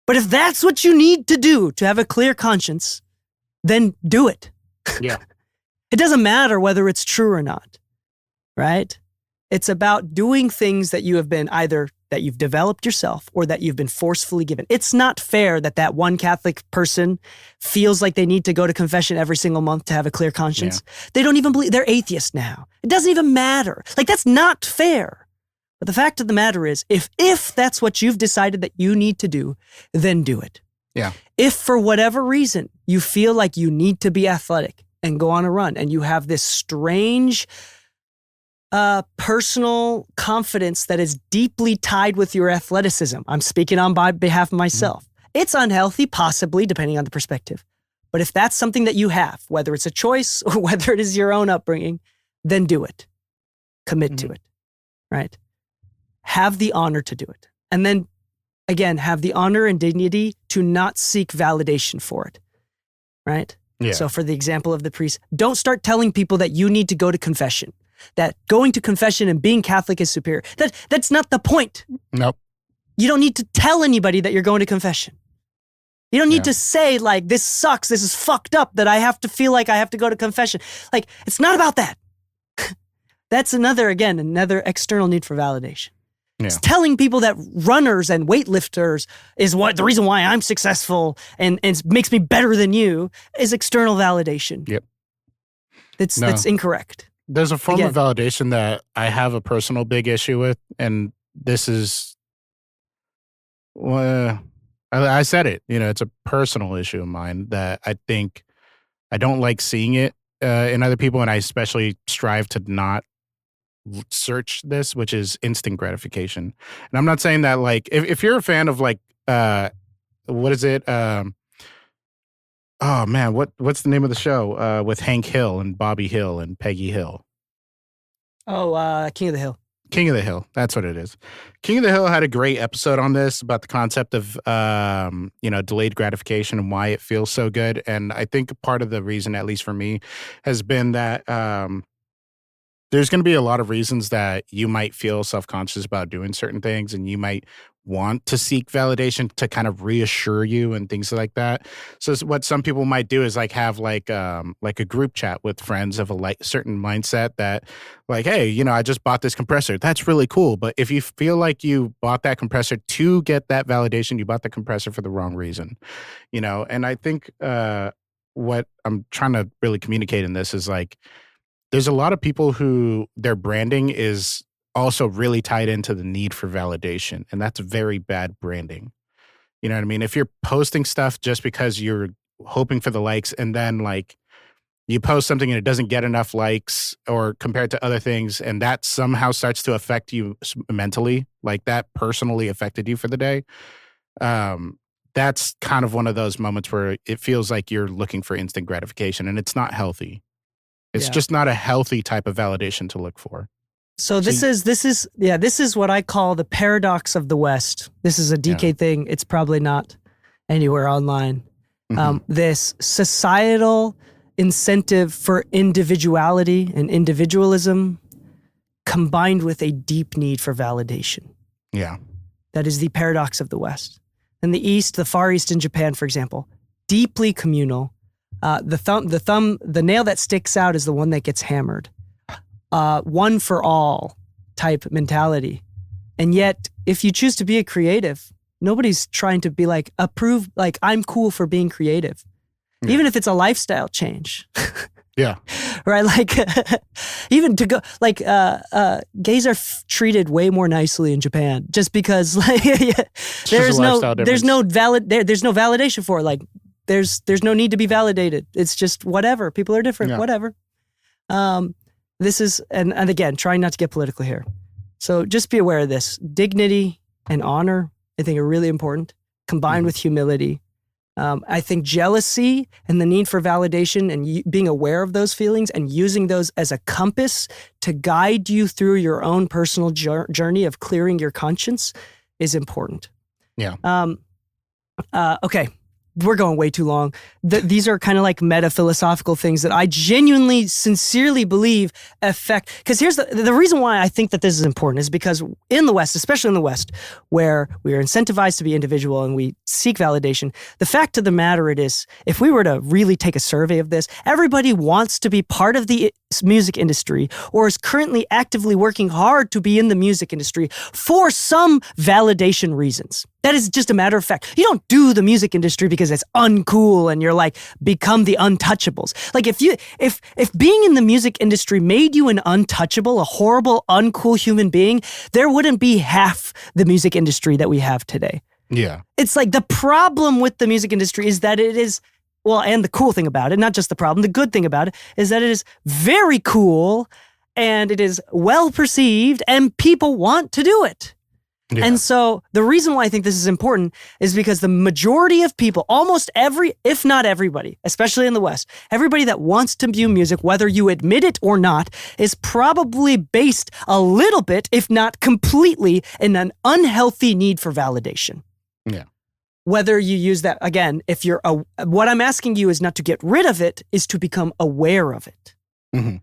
But if that's what you need to do to have a clear conscience, then do it. Yeah. It doesn't matter whether it's true or not, right? It's about doing things that you have been either that you've developed yourself or that you've been forcefully given. It's not fair that one Catholic person feels like they need to go to confession every single month to have a clear conscience. Yeah. They don't even believe, they're atheists now. It doesn't even matter. Like, that's not fair. But the fact of the matter is, if that's what you've decided that you need to do, then do it. Yeah. If for whatever reason you feel like you need to be athletic and go on a run and you have this strange personal confidence that is deeply tied with your athleticism. I'm speaking on behalf of myself. It's unhealthy, possibly, depending on the perspective. But if that's something that you have, whether it's a choice or whether it is your own upbringing, then do it. Commit to it, right? Have the honor to do it. And then, again, have the honor and dignity to not seek validation for it, right? Yeah. So for the example of the priest, don't start telling people that you need to go to confession, that going to confession and being Catholic is superior. That's not the point. Nope. You don't need to tell anybody that you're going to confession. You don't need to say like, this sucks, this is fucked up, that I have to feel like I have to go to confession. Like, it's not about that. That's another external need for validation. Yeah. It's telling people that runners and weightlifters is the reason why I'm successful and it makes me better than you is external validation. Yep. It's incorrect. There's a form of validation that I have a personal big issue with, and this is, I said it, it's a personal issue of mine that I think I don't like seeing it in other people, and I especially strive to not search this, which is instant gratification. And I'm not saying that like if you're a fan of like what is it oh man, what's the name of the show with Hank Hill and Bobby Hill and Peggy Hill? King of the Hill. King of the Hill. That's what it is. King of the Hill had a great episode on this about the concept of, delayed gratification and why it feels so good. And I think part of the reason, at least for me, has been that there's going to be a lot of reasons that you might feel self-conscious about doing certain things, and you might want to seek validation to kind of reassure you and things like that. So what some people might do is like have like a group chat with friends of a certain mindset that like, hey, I just bought this compressor. That's really cool. But if you feel like you bought that compressor to get that validation, you bought the compressor for the wrong reason, And I think what I'm trying to really communicate in this is like, there's a lot of people who their branding is also really tied into the need for validation. And that's very bad branding. You know what I mean? If you're posting stuff just because you're hoping for the likes, and then like you post something and it doesn't get enough likes or compared to other things, and that somehow starts to affect you mentally, like that personally affected you for the day. That's kind of one of those moments where it feels like you're looking for instant gratification, and it's not healthy. It's just not a healthy type of validation to look for. So this is what I call the paradox of the West. This is a DK thing. It's probably not anywhere online. This societal incentive for individuality and individualism combined with a deep need for validation. Yeah. That is the paradox of the West. In the East, the Far East in Japan, for example, deeply communal. The nail that sticks out is the one that gets hammered. One for all type mentality. And yet, if you choose to be a creative, nobody's trying to be like, approve, like, I'm cool for being creative. Yeah. Even if it's a lifestyle change. Yeah. Right? Like, even to go, like, gays are treated way more nicely in Japan just because, like, there's no validation for it. Like, there's no need to be validated. It's just whatever. People are different, whatever. This is, and again, trying not to get political here. So just be aware of this. Dignity and honor, I think, are really important, combined with humility. I think jealousy and the need for validation and being aware of those feelings and using those as a compass to guide you through your own personal journey of clearing your conscience is important. Yeah. Okay. We're going way too long. These are kind of like meta-philosophical things that I genuinely, sincerely believe affect. Because here's the reason why I think that this is important is because in the West, especially in the West, where we are incentivized to be individual and we seek validation, the fact of the matter it is, if we were to really take a survey of this, everybody wants to be part of the music industry or is currently actively working hard to be in the music industry for some validation reasons. That is just a matter of fact. You don't do the music industry because it's uncool and you're like become the untouchables. Like if being in the music industry made you an untouchable, a horrible, uncool human being, there wouldn't be half the music industry that we have today. Yeah. It's like the problem with the music industry is that it is, well, and the cool thing about it, not just the problem, the good thing about it is that it is very cool and it is well perceived and people want to do it. Yeah. And so the reason why I think this is important is because the majority of people, almost every, if not everybody, especially in the West, everybody that wants to do music, whether you admit it or not, is probably based a little bit, if not completely, in an unhealthy need for validation. Yeah. Whether you use that, again, if you're, what I'm asking you is not to get rid of it, is to become aware of it. Mm-hmm.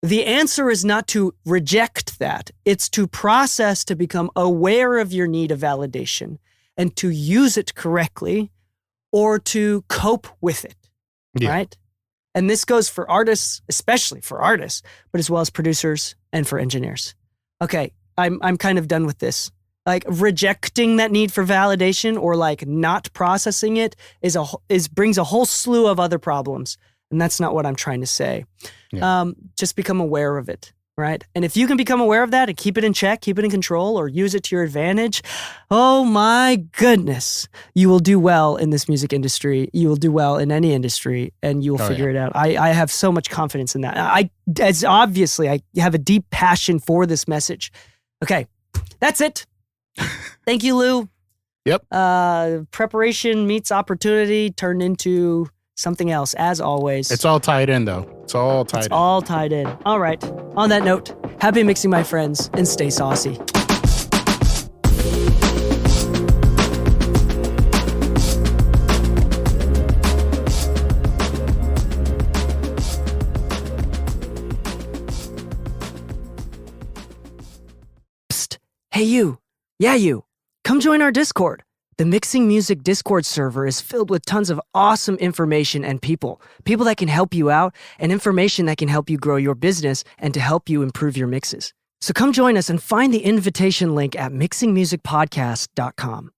The answer is not to reject that. It's to process to become aware of your need of validation and to use it correctly or to cope with it, right? And this goes for artists, especially for artists, but as well as producers and for engineers. Okay, I'm kind of done with this. Like rejecting that need for validation or like not processing it brings a whole slew of other problems. And that's not what I'm trying to say. Yeah. Just become aware of it, right? And if you can become aware of that and keep it in check, keep it in control, or use it to your advantage, oh my goodness, you will do well in this music industry. You will do well in any industry, and you will figure it out. I have so much confidence in that. I have a deep passion for this message. Okay, that's it. Thank you, Lou. Yep. Preparation meets opportunity turned into something else, as always. It's all tied in, though. It's all tied in. All right. On that note, Happy mixing, my friends, and stay saucy. Psst. Hey, you. Yeah, you. Come join our Discord. The Mixing Music Discord server is filled with tons of awesome information and people that can help you out, and information that can help you grow your business and to help you improve your mixes. So come join us and find the invitation link at mixingmusicpodcast.com.